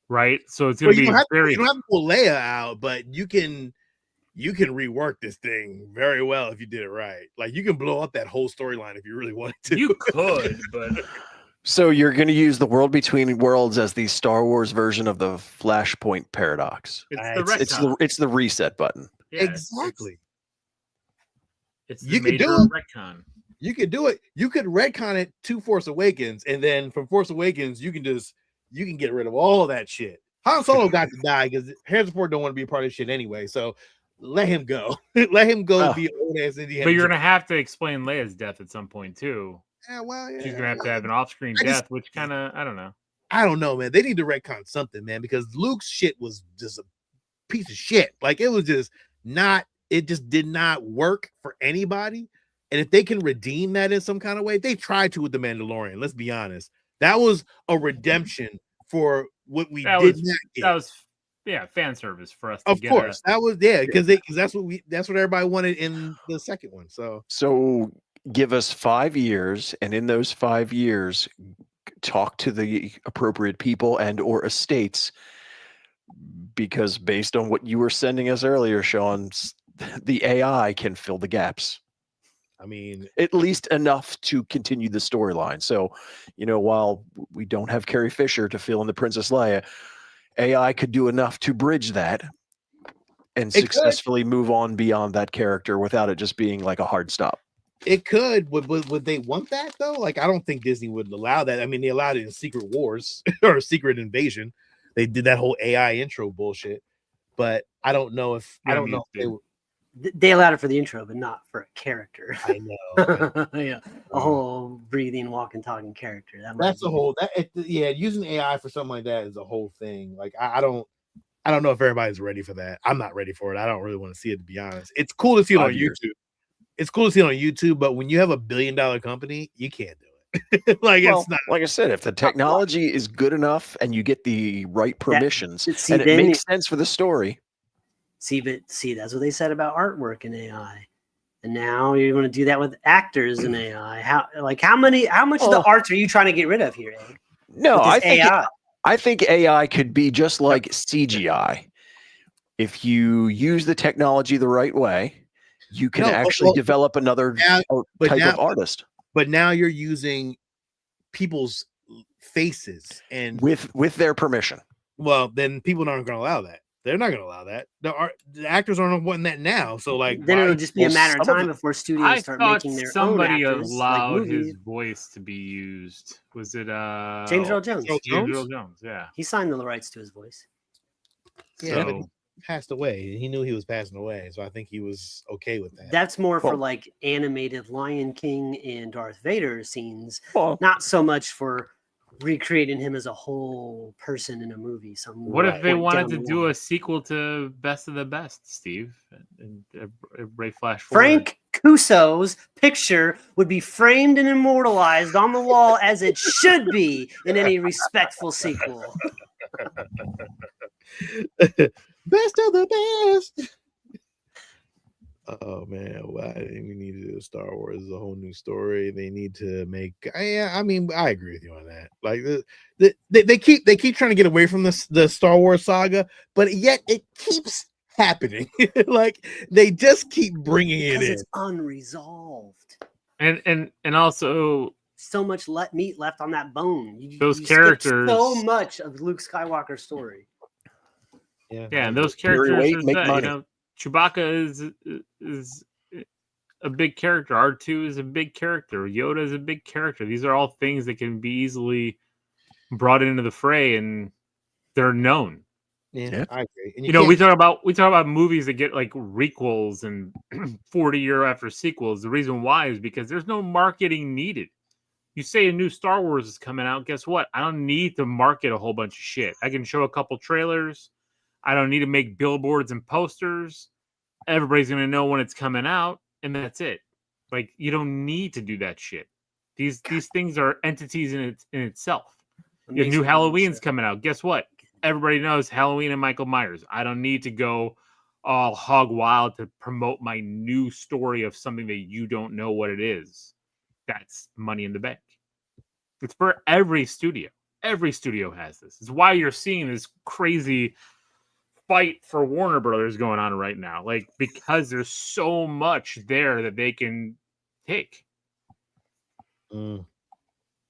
right? So it's Well, gonna be very. you don't have to pull Leia out, but you can rework this thing very well if you did it right. Like you can blow up that whole storyline if you really wanted to. You could, but So you're going to use the World Between Worlds as the Star Wars version of the Flashpoint paradox. it's Uh, the retcon. It's the reset button. Yeah, exactly. It's You the could do major it. retcon. You could do it. You could retcon it to Force Awakens, and then from Force Awakens, you can get rid of all that shit. Han Solo got to die because Harrison Ford don't want to be a part of this shit anyway. So let him go. Let him go Oh. be old ass Indiana. But you're Jones. gonna have to explain Leia's death at some point too. Yeah, well, yeah. She's gonna have to have an off-screen I just- death, which kind of I don't know. I don't know, man. They need to retcon something, man, because Luke's shit was just a piece of shit. Like it was just not. It just did not work for anybody. And if they can redeem that in some kind of way, they tried to with the Mandalorian. Let's be honest. That was a redemption for what we That did was- not get. That was fan service for us. To Of get course, that was because that's what everybody wanted in the second one. So give us 5 years, and in those 5 years, talk to the appropriate people and or estates, because based on what you were sending us earlier, Sean, the AI can fill the gaps. I mean, At least enough to continue the storyline. So, while we don't have Carrie Fisher to fill in the Princess Leia, AI could do enough to bridge that and successfully move on beyond that character without it just being like a hard stop. it could. Would they want that though? Like, I don't think Disney would allow that. I mean, they allowed it in Secret Wars or Secret Invasion. They did that whole AI intro bullshit, but I don't know if They allowed it for the intro, but not for a character. I know. Yeah, a whole breathing, walking, talking character. That's a whole using AI for something like that is a whole thing. Like I don't know if everybody's ready for that. I'm not ready for it. I don't really want to see it, to be honest. It's cool to see it on 5 years. YouTube. It's cool to see it on YouTube, but when you have $1 billion company, you can't do it. It's not. Like I said, if the technology is good enough and you get the right permissions see, and it then makes sense for the story. See, that's what they said about artwork in AI. And now you're going to do that with actors in AI. How much of the arts are you trying to get rid of here, eh? No, I think AI. AI could be just like CGI. If you use the technology the right way, you can actually develop another type of artist. But now you're using people's faces and with their permission. Well, then people aren't going to allow that. They're not going to allow that. The actors aren't wanting that now. So like, then it'll just be a matter of time before studios start making their own actors. Somebody allowed like his voice to be used. Was it James Earl Jones? James Earl Jones, yeah. He signed the rights to his voice. Yeah, but he passed away. He knew he was passing away, so I think he was okay with that. That's more for like animated Lion King and Darth Vader scenes, not so much for recreating him as a whole person in a movie. What if they wanted to do a sequel to Best of the Best, Steve? And Ray Flash forward. Frank Cuso's picture would be framed and immortalized on the wall as it should be in any respectful sequel. Best of the best. Oh man, I think we need to do Star Wars is a whole new story. They need to make. I mean, I agree with you on that. Like they keep trying to get away from the Star Wars saga, but yet it keeps happening. Like they just keep bringing it in. It's unresolved, and also so much meat left on that bone. Those characters, so much of Luke Skywalker's story. Yeah, and those characters make money. Chewbacca is a big character. R2 is a big character. Yoda is a big character. These are all things that can be easily brought into the fray, and they're known. Yeah, I agree. And you know, we talk about movies that get like requels and 40-year after sequels. The reason why is because there's no marketing needed. You say a new Star Wars is coming out. Guess what? I don't need to market a whole bunch of shit. I can show a couple trailers. I don't need to make billboards and posters. Everybody's going to know when it's coming out, and that's it. Like, you don't need to do that shit. These things are entities in itself. Your new Halloween's coming out. Guess what? Everybody knows Halloween and Michael Myers. I don't need to go all hog wild to promote my new story of something that you don't know what it is. That's money in the bank. It's for every studio. Every studio has this. It's why you're seeing this crazy fight for Warner Brothers going on right now. Like, because there's so much there that they can take. Mm.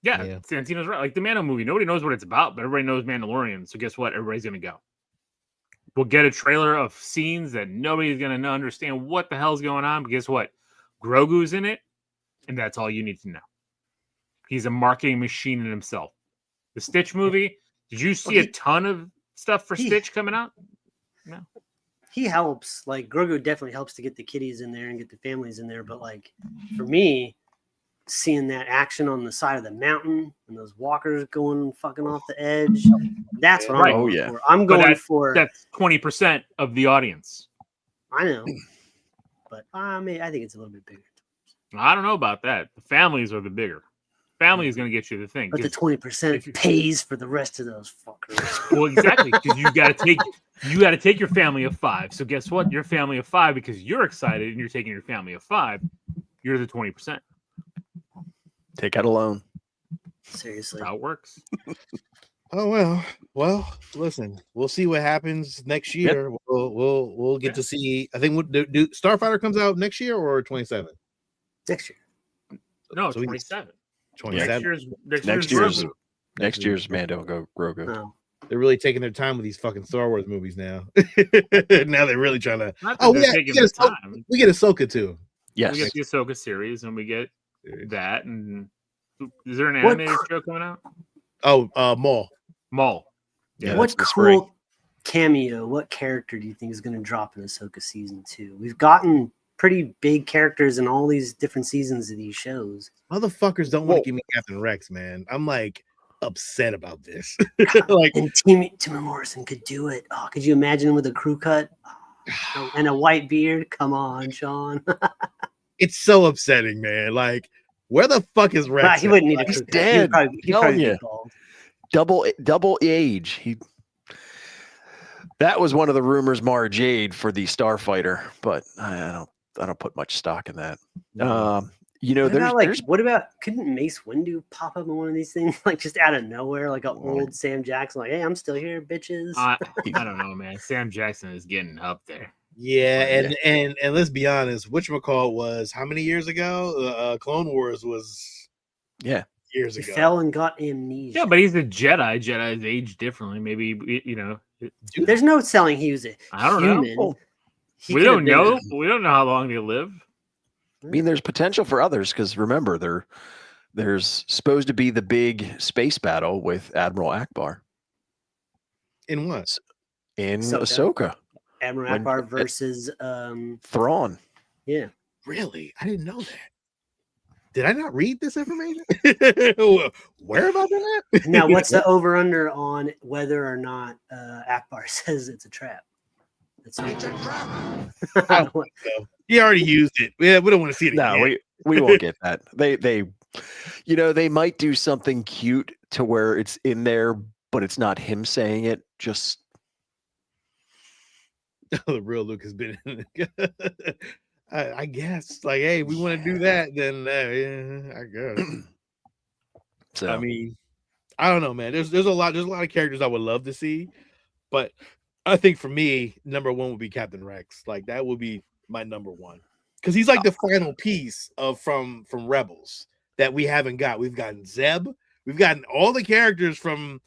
Yeah, Yeah. Santino's right. Like the Mando movie, nobody knows what it's about, but everybody knows Mandalorian. So guess what? Everybody's gonna go. We'll get a trailer of scenes that nobody's gonna understand what the hell's going on. But guess what? Grogu's in it, and that's all you need to know. He's a marketing machine in himself. The Stitch movie. Did you see a ton of stuff for Stitch coming out? No. He helps. Like Grogu definitely helps to get the kiddies in there and get the families in there. But like for me, seeing that action on the side of the mountain and those walkers going fucking off the edge, that's what Right. I'm Oh, going yeah. for. I'm But going for. That's 20% of the audience. I know, but I mean, I think it's a little bit bigger. I don't know about that. The families are the bigger. Family is going to get you the thing. But the 'cause 20% pays for the rest of those fuckers. Well, exactly, because you got to take your family of 5. So guess what? Your family of 5, because you're excited and you're taking your family of 5, you're the 20%. Take out a loan. Seriously. That's how it works. Oh well. Listen, we'll see what happens next year. We'll get to see. I think what do Starfighter comes out next year or 27? Next year. No, So we- 27. 27. Next year's Mando Grogu. No. They're really taking their time with these fucking Star Wars movies now. Now they're really trying to. Not that Oh, they're taking the time. we get Ahsoka too. Yes. We get the Ahsoka series, and we get that. And is there an What animated show coming out? Oh, Maul. Maul. Yeah, What that's the spring. cool cameo, what character do you think is going to drop in Ahsoka season 2? We've gotten pretty big characters in all these different seasons of these shows. Motherfuckers don't want to give me Captain Rex, man. I'm like upset about this. Like, And Timmy Morrison could do it. Oh, could you imagine him with a crew cut and a white beard? Come on, Sean. it's so upsetting, man. Like, where the fuck is Rex? He wouldn't need a He's crew cut. dead. He'd Telling probably ya. be bald. Double age. That was one of the rumors, Mara Jade, for the Starfighter, but I don't put much stock in that. What about couldn't Mace Windu pop up in one of these things like just out of nowhere, like an old Sam Jackson, like, hey, I'm still here, bitches. I don't know, man. Sam Jackson is getting up there. Yeah, and let's be honest, whatchamacall was how many years ago? Clone Wars was years He ago. fell and got amnesia. Yeah, but he's a Jedi. Jedi's age differently. Maybe There's no selling he was a I don't know. human. He we could have don't been know. We don't know how long they live. I mean, there's potential for others because remember, there's supposed to be the big space battle with Admiral Akbar In what? in Ahsoka. Ahsoka. Admiral When- Akbar versus Thrawn. yeah. Really? I didn't know that. Did I not read this information? Where about that? Now, what's the over under on whether or not Akbar says it's a trap? It's a trap. He already used it. Yeah, we don't want to see it No, again. we won't get that. They might do something cute to where it's in there, but it's not him saying it. Just The real Luke has been. I guess, like, hey, we want to do that, then yeah, I guess. so. I mean, I don't know, man. There's a lot of characters I would love to see, but I think for me, number one would be Captain Rex. Like, that would be my number one because he's like the final piece of from Rebels that we haven't got. We've gotten Zeb, we've gotten all the characters from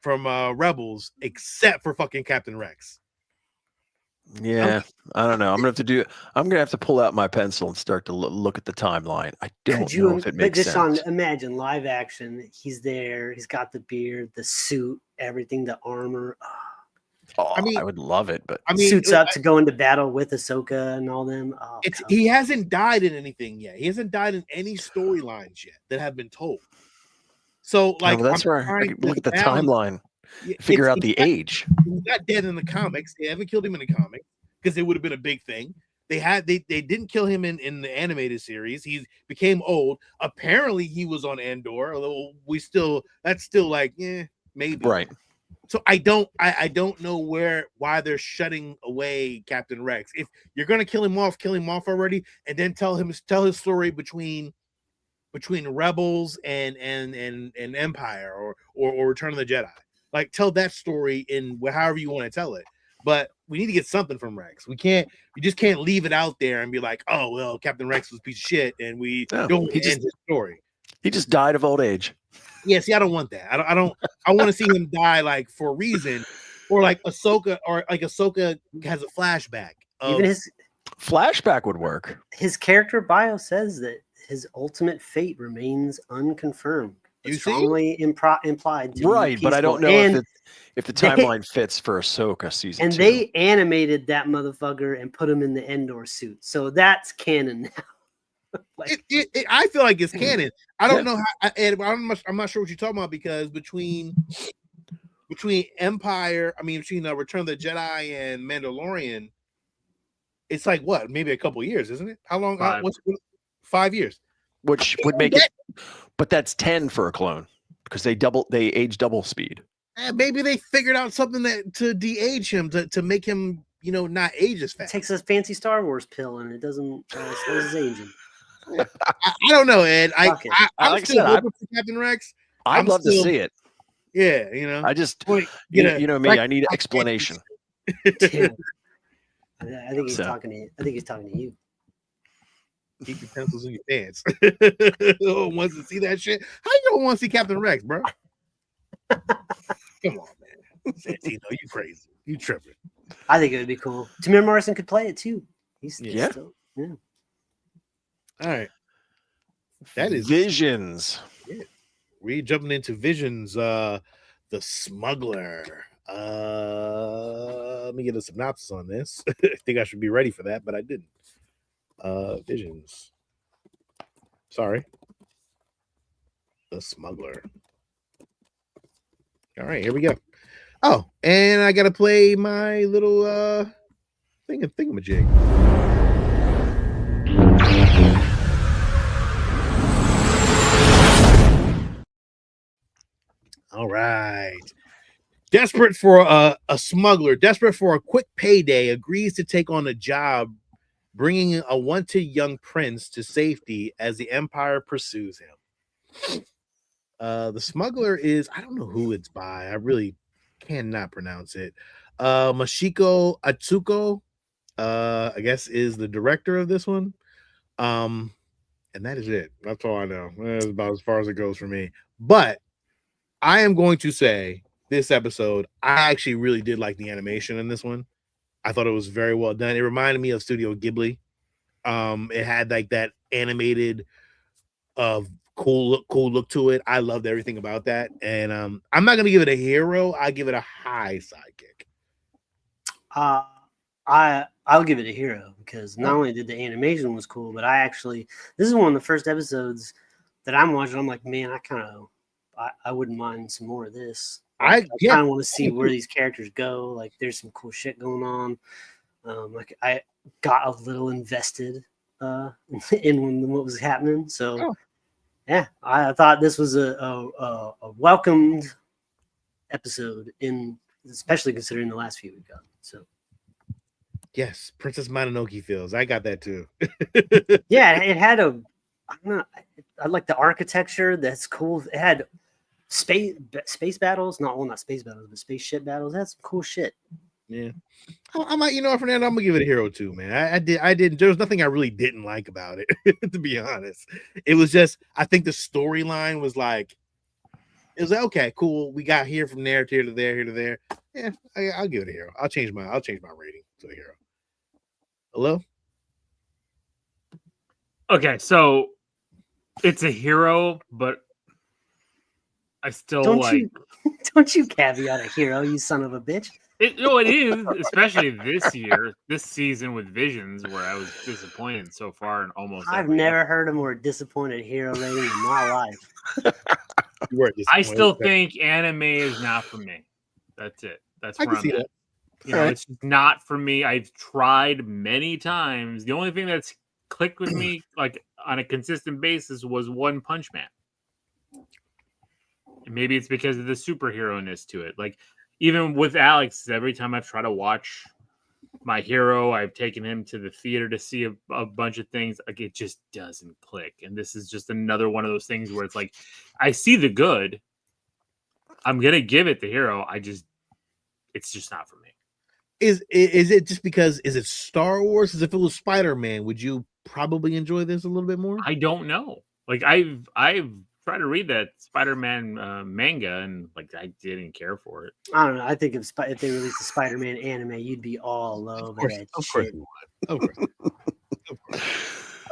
Rebels except for fucking Captain Rex. Yeah, I don't know. I'm gonna have to pull out my pencil and start to look at the timeline. I don't know if it makes just sense. Imagine live action. He's there. He's got the beard, the suit, everything, the armor. Oh, I mean- I would love it, but I mean, Suits up to go into battle with Ahsoka and all them. Oh, he hasn't died in anything yet. He hasn't died in any storylines yet that have been told. So, like, no, that's I'm where I trying could to look at the balance- timeline, Yeah, figure out he's the age. He's not dead in the comics. They haven't killed him in the comics because it would have been a big thing. They didn't kill him in the animated series. He became old. Apparently, he was on Andor, although that's still like, maybe. Right. So I don't know why they're shutting away Captain Rex. If you're gonna kill him off already, and then tell his story between Rebels and Empire or Return of the Jedi. Like, tell that story in however you want to tell it. But we need to get something from Rex. We just can't leave it out there and be like, oh well, Captain Rex was a piece of shit, and we don't end his story. He just died of old age. Yeah, see, I don't want that. I want to see him die like for a reason, or like Ahsoka has a flashback. Even his flashback would work. His character bio says that his ultimate fate remains unconfirmed. You strongly implied. To right, but I don't know if the timeline fits for Ahsoka season 2. They animated that motherfucker and put him in the Endor suit, so that's canon now. I feel like it's canon. I don't know how. I'm not sure what you're talking about, because between Empire, between Return of the Jedi and Mandalorian, it's like what, maybe a couple years, isn't it? How long? 5 years, which would make it. But that's 10 for a clone, because they age double speed. Maybe they figured out something to de-age him to make him not age as fast. It takes a fancy Star Wars pill and it doesn't slows his aging. I don't know, Ed. I'm still hoping for Captain Rex. I'd love to see it. Yeah, I just you know me. I need explanation. I think he's talking to you. I think he's talking to you. Keep your pencils in your pants. No one wants to see that shit. How you don't want to see Captain Rex, bro? Come on, man. Santino, you crazy. You tripping. I think it would be cool. Tamir Morrison could play it too. He's still. All right. That is Visions. Yeah. We're jumping into Visions. The Smuggler. Let me get a synopsis on this. I think I should be ready for that, but I didn't. Visions. Sorry. The Smuggler. All right, here we go. Oh, and I gotta play my little thingamajig. All right. Desperate for a smuggler, desperate for a quick payday, agrees to take on a job bringing a wanted young prince to safety as the Empire pursues him. The smuggler is, I don't know who it's by. I really cannot pronounce it. Mashiko Atsuko, I guess, is the director of this one. And that is it. That's all I know. That's about as far as it goes for me. But I am going to say this episode, I actually really did like the animation in this one. I thought it was very well done. It reminded me of Studio Ghibli. It had like that animated cool look to it. I loved everything about that. And I'm not gonna give it a hero, I give it a high sidekick. I'll give it a hero, because not only did the animation was cool, but this is one of the first episodes that I'm watching. I'm like, man, I wouldn't mind some more of this. I kind of want to see where these characters go. Like, there's some cool shit going on. Like, I got a little invested in what was happening. So, yeah, I thought this was a welcomed episode, especially considering the last few we've got. So, yes, Princess Mononoke feels. I got that too. Yeah, it had I like the architecture. That's cool. It had space battles, not space battles, but space ship battles. That's some cool shit. Yeah, I might, Fernando, I'm gonna give it a hero too, man. I didn't. There was nothing I really didn't like about it, to be honest. It was just, I think the storyline was like, it was like, okay, cool. We got here from there to here to there. Yeah, I'll give it a hero. I'll change my rating to a hero. Hello. Okay, so it's a hero, but I still don't you caveat a hero, you son of a bitch. It is, especially this season with Visions, where I was disappointed so far, and almost. I've never heard a more disappointed hero rating in my life. I still think anime is not for me. That's it. That's where I'm at. It's not for me. I've tried many times. The only thing that's clicked with me, like on a consistent basis, was One Punch Man. And maybe it's because of the superhero-ness to it. Like, even with Alex, every time I've tried to watch My Hero, I've taken him to the theater to see a bunch of things. Like, it just doesn't click. And this is just another one of those things where it's like, I see the good. I'm gonna give it the Hero. It's just not for me. Is it just because is it Star Wars? Because if it was Spider-Man, would you probably enjoy this a little bit more? I don't know. Like, I've tried to read that Spider-Man manga, and like, I didn't care for it. I don't know. I think if they released a Spider-Man anime, you'd be all over that shit. Of course.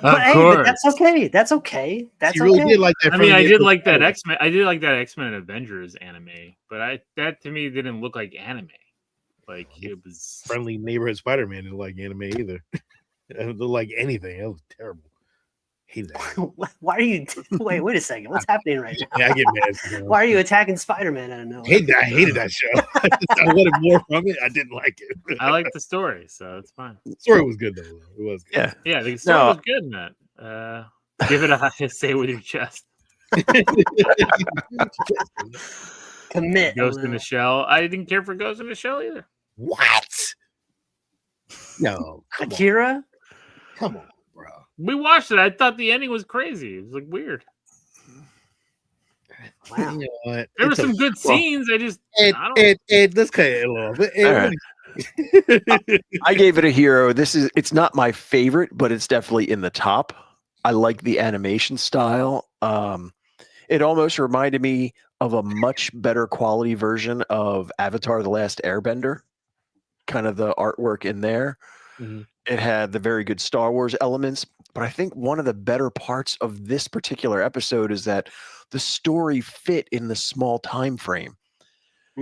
But hey, but that's okay. That's okay. That's You really okay. did like that. I mean, I did like that X-Men. I did like that X-Men and Avengers anime, but that to me didn't look like anime. Like, it was Friendly Neighborhood Spider-Man didn't like anime either. It didn't look like anything. It was terrible. Hated that. Why are you? Wait a second. What's happening right now? Yeah, I get mad. Why are you attacking Spider-Man? I don't know. I hated that show. I wanted more from it. I didn't like it. I liked the story, so it's fine. The story was good though. It was good. Yeah, the story was good in that. Give it a say with your chest. Commit. Ghost in the Shell. I didn't care for Ghost in the Shell either. What? No, Akira. Come on, bro. We watched it. I thought the ending was crazy. It was like weird. Wow. You know what? There were some good scenes. Let's cut it a little bit. I gave it a hero. It's not my favorite, but it's definitely in the top. I like the animation style. It almost reminded me of a much better quality version of Avatar: The Last Airbender. Kind of the artwork in there. Mm-hmm. It had the very good Star Wars elements, but I think one of the better parts of this particular episode is that the story fit in the small time frame.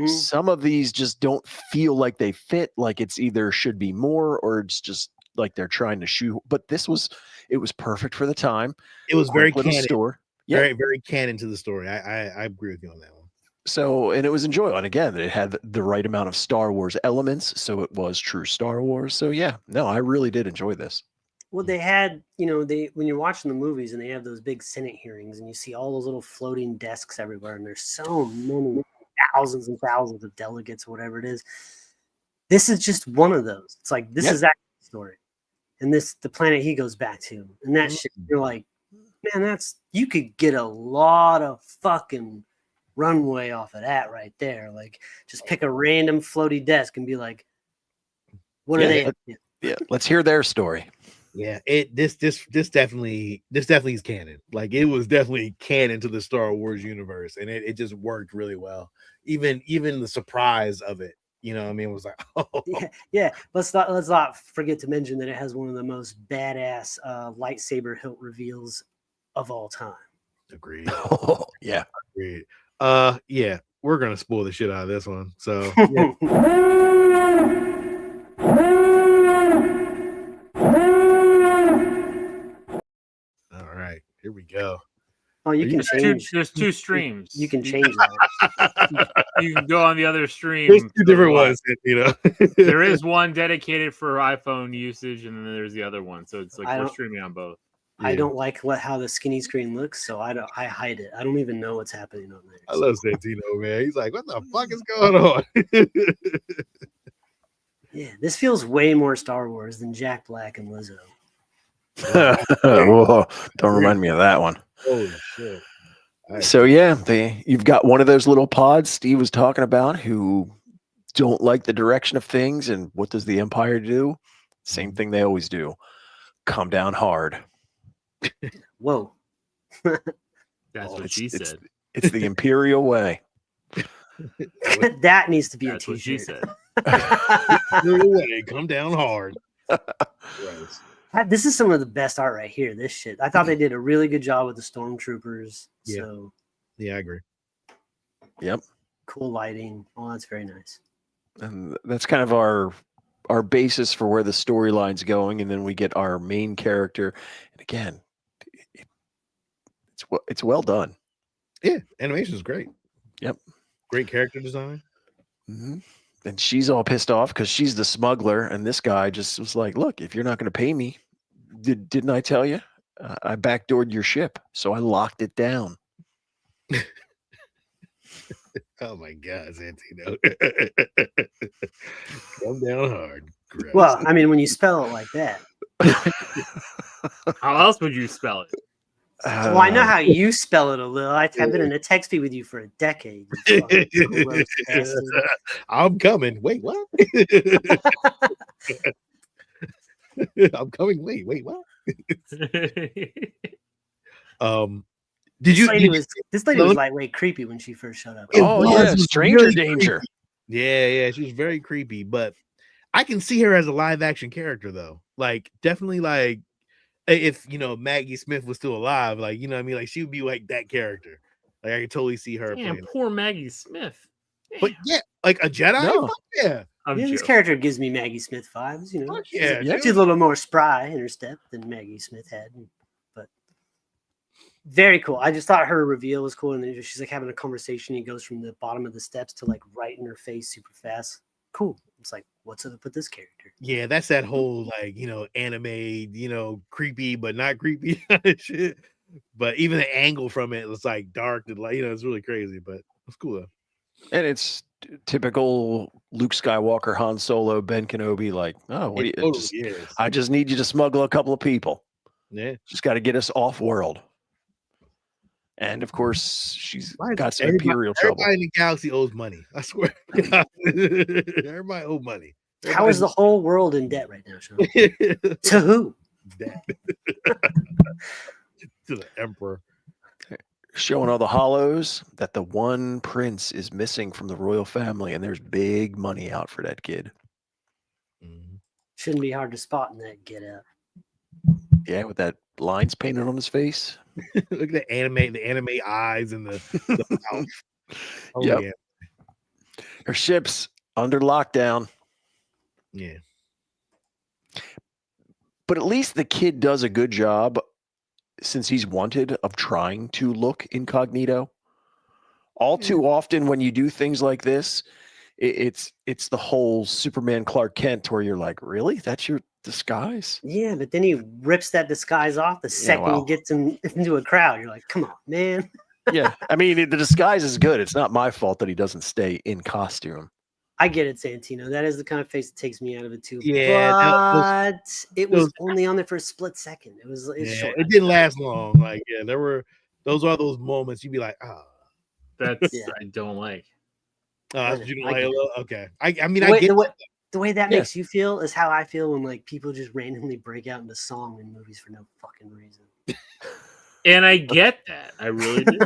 Some of these just don't feel like they fit, like it's either should be more or it's just like they're trying to shoot. But it was perfect for the time. It was very canon. Yeah. Very canon to the story. I agree with you on that one. So, and it was enjoyable. And again, it had the right amount of Star Wars elements. So it was true Star Wars. So yeah, no, I really did enjoy this. Well, they had, when you're watching the movies and they have those big Senate hearings and you see all those little floating desks everywhere and there's so many thousands and thousands of delegates or whatever it is. This is just one of those. It's like, this is that story. And the planet he goes back to. And that shit, you're like, man, you could get a lot of fucking runway off of that right there. Like, just pick a random floaty desk and be like, what are they? Yeah, let's hear their story. Yeah, this definitely is canon. Like, it was definitely canon to the Star Wars universe, and it just worked really well. Even the surprise of it, you know what I mean, was like, oh yeah. Let's not forget to mention that it has one of the most badass lightsaber hilt reveals of all time. Agreed. Yeah. Agreed. Yeah, we're gonna spoil the shit out of this one. So yeah. All right, here we go. Oh, you can change. There's two streams. You can change that. You can go on the other stream. There's two different ones, There is one dedicated for iPhone usage, and then there's the other one. So it's like we're streaming on both. I don't like how the skinny screen looks, so I hide it. I don't even know what's happening on there. I love Santino, man. He's like, what the fuck is going on? Yeah, this feels way more Star Wars than Jack Black and Lizzo. Whoa, don't remind me of that one. Holy shit. So yeah, you've got one of those little pods Steve was talking about who don't like the direction of things, and what does the Empire do? Same thing they always do. Come down hard. Whoa. That's what she said. It's the Imperial way. That needs to be That's a what she t-shirt. Way, come down hard. This is some of the best art right here. This shit. I thought they did a really good job with the stormtroopers. Yeah. So yeah, I agree. Yep. Cool lighting. Oh, that's very nice. And that's kind of our basis for where the storyline's going, and then we get our main character. And again, it's well done. Yeah, animation is great. Yep. Great character design. Mm-hmm. And she's all pissed off because she's the smuggler, and this guy just was like, look, if you're not going to pay me, didn't I tell you? I backdoored your ship, so I locked it down. Oh my God, Santino. Come down hard. Gross. Well, I mean, when you spell it like that. How else would you spell it? Well, I know how you spell it a little. I've been in a text feed with you for a decade. You fucking gross bastard. I'm coming. Wait, what? I'm coming. Wait, what? Did you? This lady was lightweight creepy when she first showed up. Oh yeah, stranger really danger. Creepy. Yeah, she was very creepy. But I can see her as a live action character though. Like definitely like if Maggie Smith was still alive, like what I mean, like she would be like that character. Like I could totally see her. Damn, poor Maggie Smith. Damn. But yeah, like a Jedi. No. Fuck yeah. This character gives me Maggie Smith vibes. Fuck yeah, she's a little more spry in her step than Maggie Smith had, but very cool. I just thought her reveal was cool, and then she's like having a conversation. He goes from the bottom of the steps to like right in her face, super fast. Cool. It's like, what's up with this character? Yeah, that's that whole like anime, creepy but not creepy shit. But even the angle from it was like dark and like it's really crazy, but it's cool though. And it's typical Luke Skywalker, Han Solo, Ben Kenobi. Like, oh, what do you? I just need you to smuggle a couple of people. Yeah, just got to get us off world. And of course, she's got some imperial trouble. Everybody in the galaxy owes money. I swear. Everybody owes money. How is the whole world in debt right now, Sean? To who? Debt. To the emperor. Showing all the hollows that the one prince is missing from the royal family, and there's big money out for that kid. Shouldn't be hard to spot in that get out. Yeah, with that lines painted on his face. Look at the anime eyes and the mouth. Oh, yep. Yeah. Her ship's under lockdown. Yeah. But at least the kid does a good job, since he's wanted, of trying to look incognito. All too often when you do things like this, it's the whole Superman Clark Kent where you're like, really? That's your disguise? Yeah, but then he rips that disguise off the second he gets into a crowd. You're like, come on, man. Yeah, I mean, the disguise is good. It's not my fault that he doesn't stay in costume. I get it, Santino. That is the kind of face that takes me out of it too. Yeah, but it was only on there for a split second. It was short. It didn't last long. Like, those are those moments you'd be like, that's I don't like. You don't like it? Okay. I mean, the way that makes you feel is how I feel when like people just randomly break out into song in movies for no fucking reason. And I get that. I really do.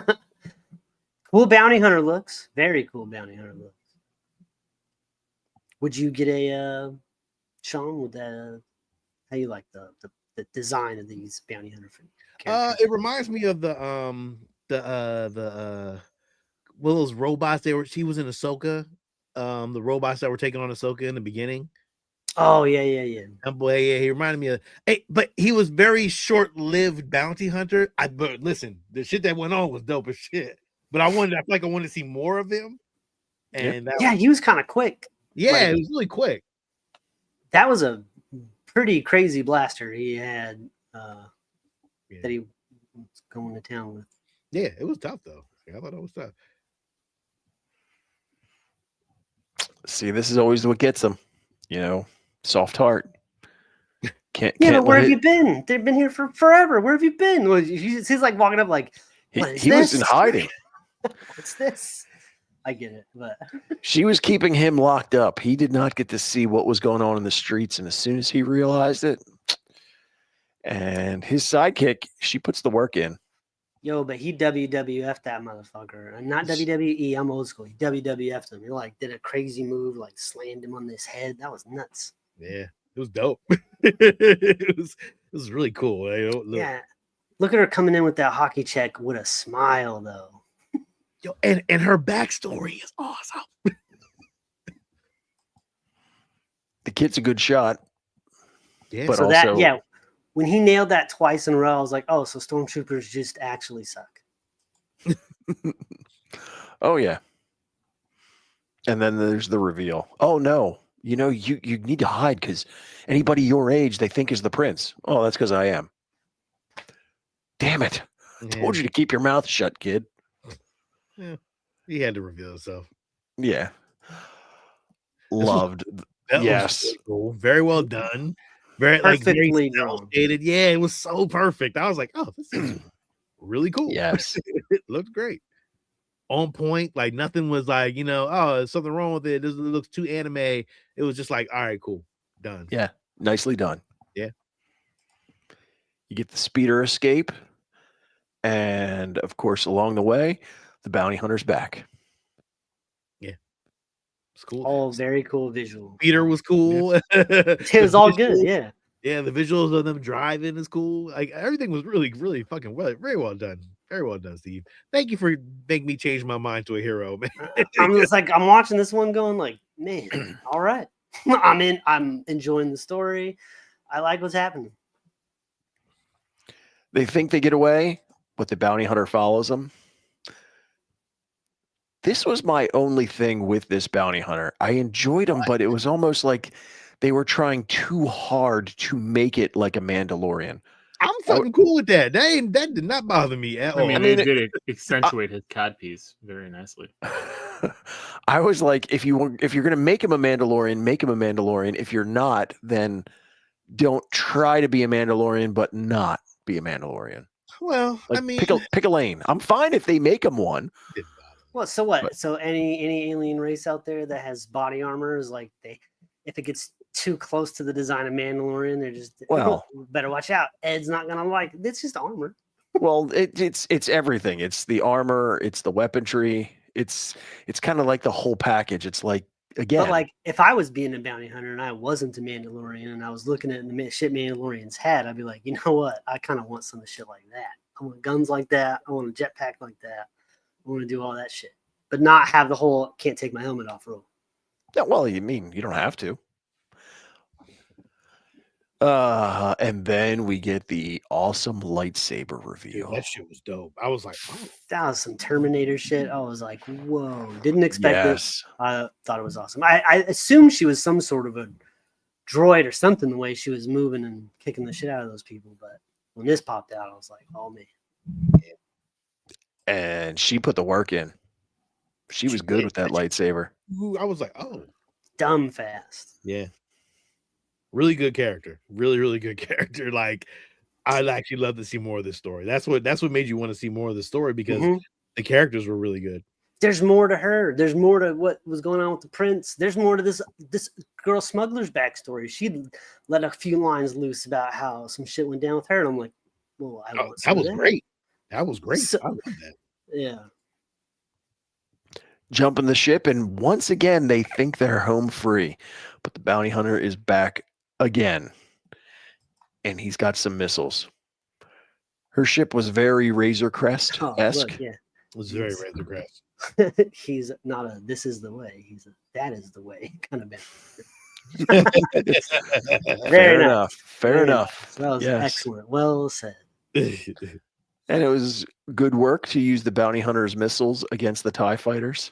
Cool bounty hunter looks. Very cool bounty hunter looks. Would you get a Sean? Would that how you like the design of these bounty hunter characters? It reminds me of the those robots she was in Ahsoka. The robots that were taking on Ahsoka in the beginning. Oh yeah. Boy, yeah, he reminded me of. Hey, but he was very short-lived bounty hunter. But listen, the shit that went on was dope as shit. But I feel like I wanted to see more of him. And he was kind of quick. Yeah, it was really quick. That was a pretty crazy blaster he had that he was going to town with. Yeah, it was tough though. I thought it was tough. See, this is always what gets them. Soft heart. Can't. But where have you been? They've been here for forever. Where have you been? Well, he's like walking up like, he was in hiding. What's this? I get it, but she was keeping him locked up. He did not get to see what was going on in the streets, and as soon as he realized it, and his sidekick, she puts the work in. Yo, but he WWF'd that motherfucker. And not WWE, I'm old school. He WWF'd him. He like did a crazy move, like slammed him on his head. That was nuts. Yeah, it was dope. It was really cool. Yeah. Look at her coming in with that hockey check with a smile though. Yo, and her backstory is awesome. The kid's a good shot. Yeah, but so also, when he nailed that twice in a row, I was like, oh, so stormtroopers just actually suck. Oh yeah. And then there's the reveal. Oh no, you need to hide because anybody your age they think is the prince. Oh, that's because I am. Damn it! I told you to keep your mouth shut, kid. Yeah. He had to reveal himself. Yeah. was- Loved. That Yes. was cool. Very well done. Very very Perfectly drawn. shaded. Yeah, it was so perfect. I was like, oh, this is really cool. Yes. It looked great. On point. Like nothing was like, oh, there's something wrong with it. This looks too anime. It was just like, all right, cool. Done. Yeah. Nicely done. Yeah. You get the speeder escape. And of course, along the way, the bounty hunter's back. It's cool. All very cool visual. Peter was cool. It was all good. Yeah. Yeah, the visuals of them driving is cool. Like everything was really, really fucking well, very well done. Very well done, Steve. Thank you for making me change my mind to a hero, man. I'm just like, I'm watching this one going like, man, all right. I'm enjoying the story. I like what's happening. They think they get away, but the bounty hunter follows them. This was my only thing with this bounty hunter. I enjoyed him, but it was almost like they were trying too hard to make it like a Mandalorian. I'm fucking cool with that. That did not bother me at all. I mean, they did accentuate his codpiece very nicely. I was like, if you're gonna make him a Mandalorian, make him a Mandalorian. If you're not, then don't try to be a Mandalorian, but not be a Mandalorian. Well, Like, I mean, pick a lane. I'm fine if they make him one. Well, so what? But- So any alien race out there that has body armor is like if it gets too close to the design of Mandalorian, they're just better watch out. Ed's not gonna like it. It's just armor. Well, it's everything. It's the armor. It's the weaponry. It's kind of like the whole package. It's like, again, But like if I was being a bounty hunter and I wasn't a Mandalorian and I was looking at the shit Mandalorians had, I'd be like, you know what? I kind of want some of shit like that. I want guns like that. I want a jetpack like that. I want to do all that shit, but not have the whole can't take my helmet off rule. yeah, well, you mean you don't have to. And then we get the awesome lightsaber Dude, reveal. that shit was dope. I was like, oh, That was some Terminator shit. I was like, whoa, didn't expect it. Yes. I thought it was awesome. I assumed she was some sort of a droid or something, the way she was moving and kicking the shit out of those people. But when this popped out, I was like, oh man. And she put the work in. She was good with that lightsaber. ooh, I was like, oh, Dumb fast. yeah. Really good character. Really, really good character. Like, I'd actually love to see more of this story. That's what made you want to see more of the story because Mhm. the characters were really good. There's more to her. There's more to what was going on with the prince. There's more to this girl smuggler's backstory. She let a few lines loose about how some shit went down with her, and I'm like, well, I want some That of was great. That was great. So- I love that. Yeah. Jump in the ship, and once again, they think they're home free. But the bounty hunter is back again. And he's got some missiles. Her ship was very Razor Crest esque. Look, yeah. It was very Razor Crest. He's not a this is the way. He's a that is the way kind of man. Fair nice. enough. Fair Very enough. That was Yes. excellent. Well said. And it was good work to use the bounty hunter's missiles against the TIE fighters.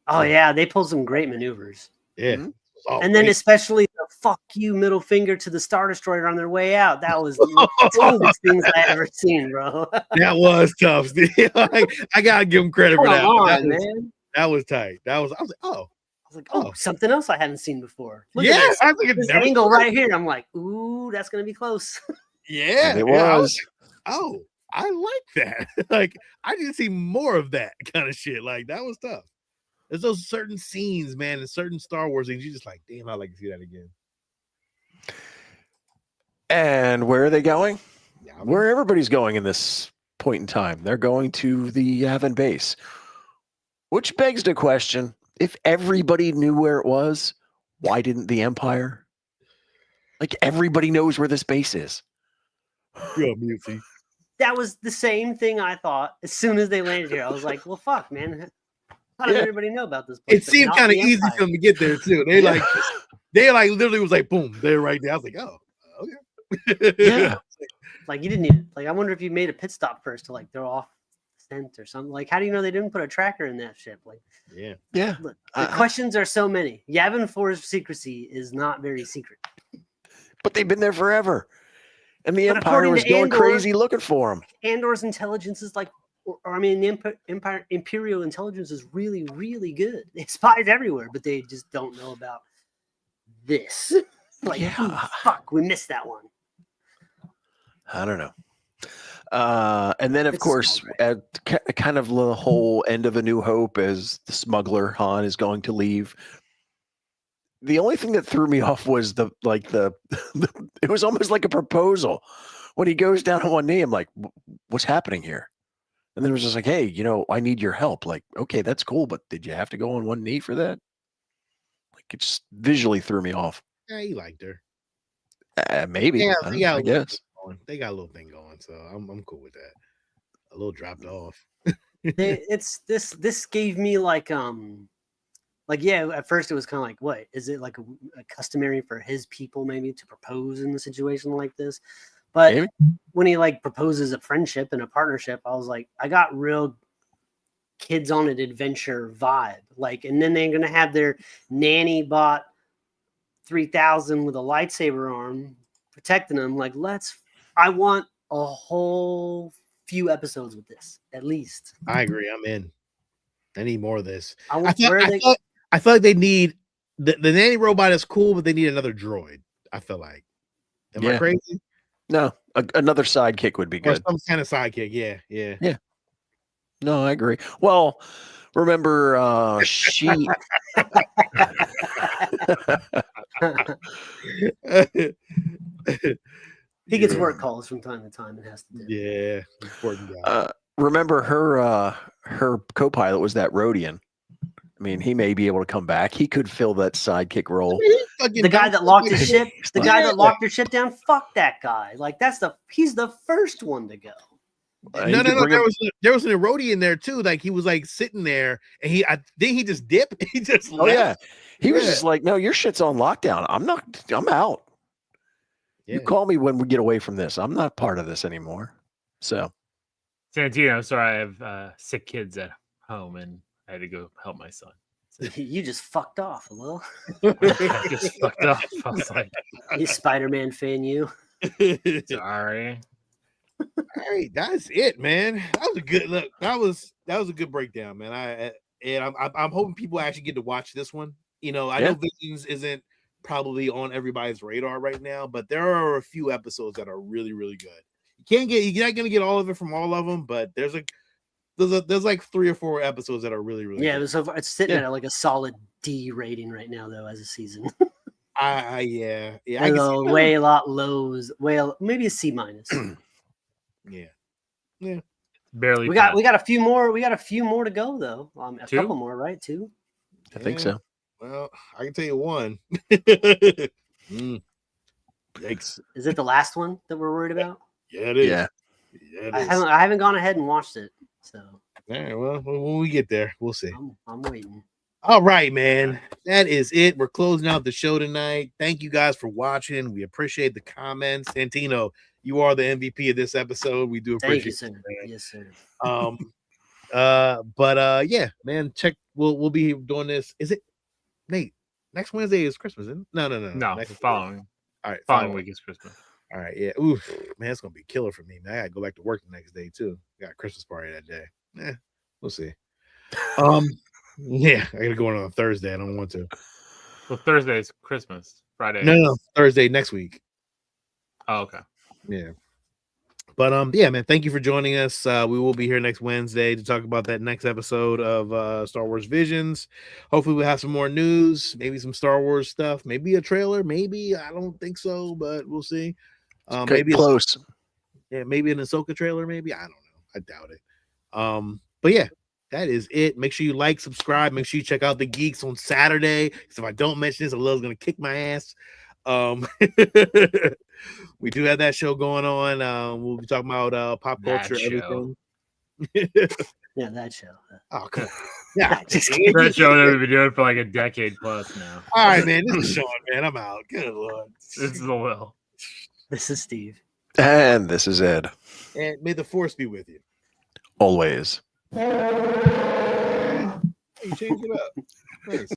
Oh yeah, they pulled some great maneuvers. Yeah. Mhm. Oh, And then wait. especially the fuck you middle finger to the Star Destroyer on their way out. That was the coolest things I ever seen, bro. That was tough. Steve. I gotta give him credit Come for that. on, That was, man. that was tight. I was like, oh, I was like, oh, Oh. something else I hadn't seen before. Look yeah. at this, I think it's this never- angle right here. I'm like, ooh, that's gonna be close. Yeah, And it yeah, I was. oh, I like that. Like, I need to see more of that kind of shit. Like, that was tough. There's those certain scenes, man, and certain Star Wars things. You just like, damn, I'd like to see that again. And where are they going? Yeah, Where everybody's going in this point in time. They're going to the Yavin base. Which begs the question, if everybody knew where it was, why didn't the Empire? Like, everybody knows where this base is. you're on mute, see? That was the same thing I thought as soon as they landed here. I was like, well, fuck, man. How did Yeah. everybody know about this place? It but seemed not kind of the easy Empire? for them to get there too. They like literally was like, boom, they're right there. I was like, oh, okay. Yeah. Like you didn't even like. I wonder if you made a pit stop first to like throw off scent or something. Like, how do you know they didn't put a tracker in that ship? Like, Yeah. Yeah. look, the questions are so many. Yavin 4's secrecy is not very secret. But they've been there forever. And the But Empire according was to going Andor- crazy looking for them. Andor's intelligence is like or I mean, the Imperial intelligence is really, really good. They spies everywhere, but they just don't know about this. Like, Yeah. fuck, we missed that one. I don't know. And then, of It's a small course, grade. at kind of the whole end of A New Hope, as the smuggler Han is going to leave. The only thing that threw me off was the it was almost like a proposal. When he goes down on one knee, I'm like, what's happening here? And then it was just like, hey, I need your help. Like, okay, that's cool, but did you have to go on one knee for that? Like, it just visually threw me off. Yeah, he liked her. Maybe. Yeah, I guess. They got a little thing going, so I'm cool with that. A little dropped off. This gave me like yeah, at first it was kind of like, what is it like a customary for his people maybe to propose in a situation like this? But Maybe. when he like proposes a friendship and a partnership, I was like, I got real kids on an adventure vibe. Like, and then they're gonna have their nanny bought 3000 with a lightsaber arm protecting them. Like, I want a whole few episodes with this at least. I agree. I'm in. I need more of this. I feel like they need the nanny robot is cool, but they need another droid. I feel like. Am I crazy? No, another sidekick would be Or good. some kind of sidekick. Yeah. No, I agree. Well, remember she He gets work calls from time to time and has to do. Yeah, important guy. remember her co-pilot was that Rodian. I mean, he may be able to come back. He could fill that sidekick role. The guy that locked his ship, the guy that locked their ship down, fuck that guy. Like, he's the first one to go. No. There was an Erodian there too. Like, he was like sitting there, and he he just dipped. He just left. Yeah, he was just like, no, your shit's on lockdown. I'm out. Yeah. You call me when we get away from this. I'm not part of this anymore. So, Santino, sorry, I have sick kids at home, and I had to go help my son. So. You just fucked off a little. I just fucked off. I was like, you Spider-Man fan, you. Sorry. All right, that's it, man. That was a good look. That was a good breakdown, man. I'm hoping people actually get to watch this one. I know Visions isn't probably on everybody's radar right now, but there are a few episodes that are really, really good. You're not gonna get all of it from all of them, but there's like 3 or 4 episodes that are really, really good. So far, it's sitting at like a solid D rating right now, though, as a season. Yeah. Way a lot lows. Maybe a C minus. Yeah. Barely. We got a few more. We got a few more to go, though. A 2? couple more, right? 2. I think so. Well, I can tell you one. Yikes! Is it the last one that we're worried about? Yeah, it is. Yeah. It I is. haven't gone ahead and watched it, so. Yeah, well, when we get there, we'll see. I'm waiting. All right, man. That is it. We're closing out the show tonight. Thank you guys for watching. We appreciate the comments. Santino, you are the MVP of this episode. We do appreciate Thank you, sir. Yes, sir. But yeah, man, check. We'll be doing this. Is it Nate? Next Wednesday is Christmas, isn't it? No. Next following. All right, following week is Christmas. All right, yeah. Oof, man, it's gonna be killer for me, man. I gotta go back to work the next day too. Got a Christmas party that day. We'll see. Yeah, I gotta go on Thursday. I don't want to. Well, Thursday is Christmas. Friday. No, Thursday next week. Oh, okay. Yeah. But yeah, man, thank you for joining us. We will be here next Wednesday to talk about that next episode of Star Wars Visions. Hopefully we'll have some more news, maybe some Star Wars stuff, maybe a trailer, maybe. I don't think so, but we'll see. Maybe close. Maybe an Ahsoka trailer, maybe. I don't know. I doubt it. But yeah, that is it. Make sure you like, subscribe. Make sure you check out the Geeks on Saturday. Because if I don't mention this, Alil's gonna kick my ass. We do have that show going on. We'll be talking about pop culture, everything. Yeah, that show. Oh, come on. Yeah, that show that we've been doing for like a decade plus now. All right, man. This is Sean, man. I'm out. Good Lord. This is the Will. This is Steve. And this is Ed. And may the force be with you. Always. You changed it up. Nice.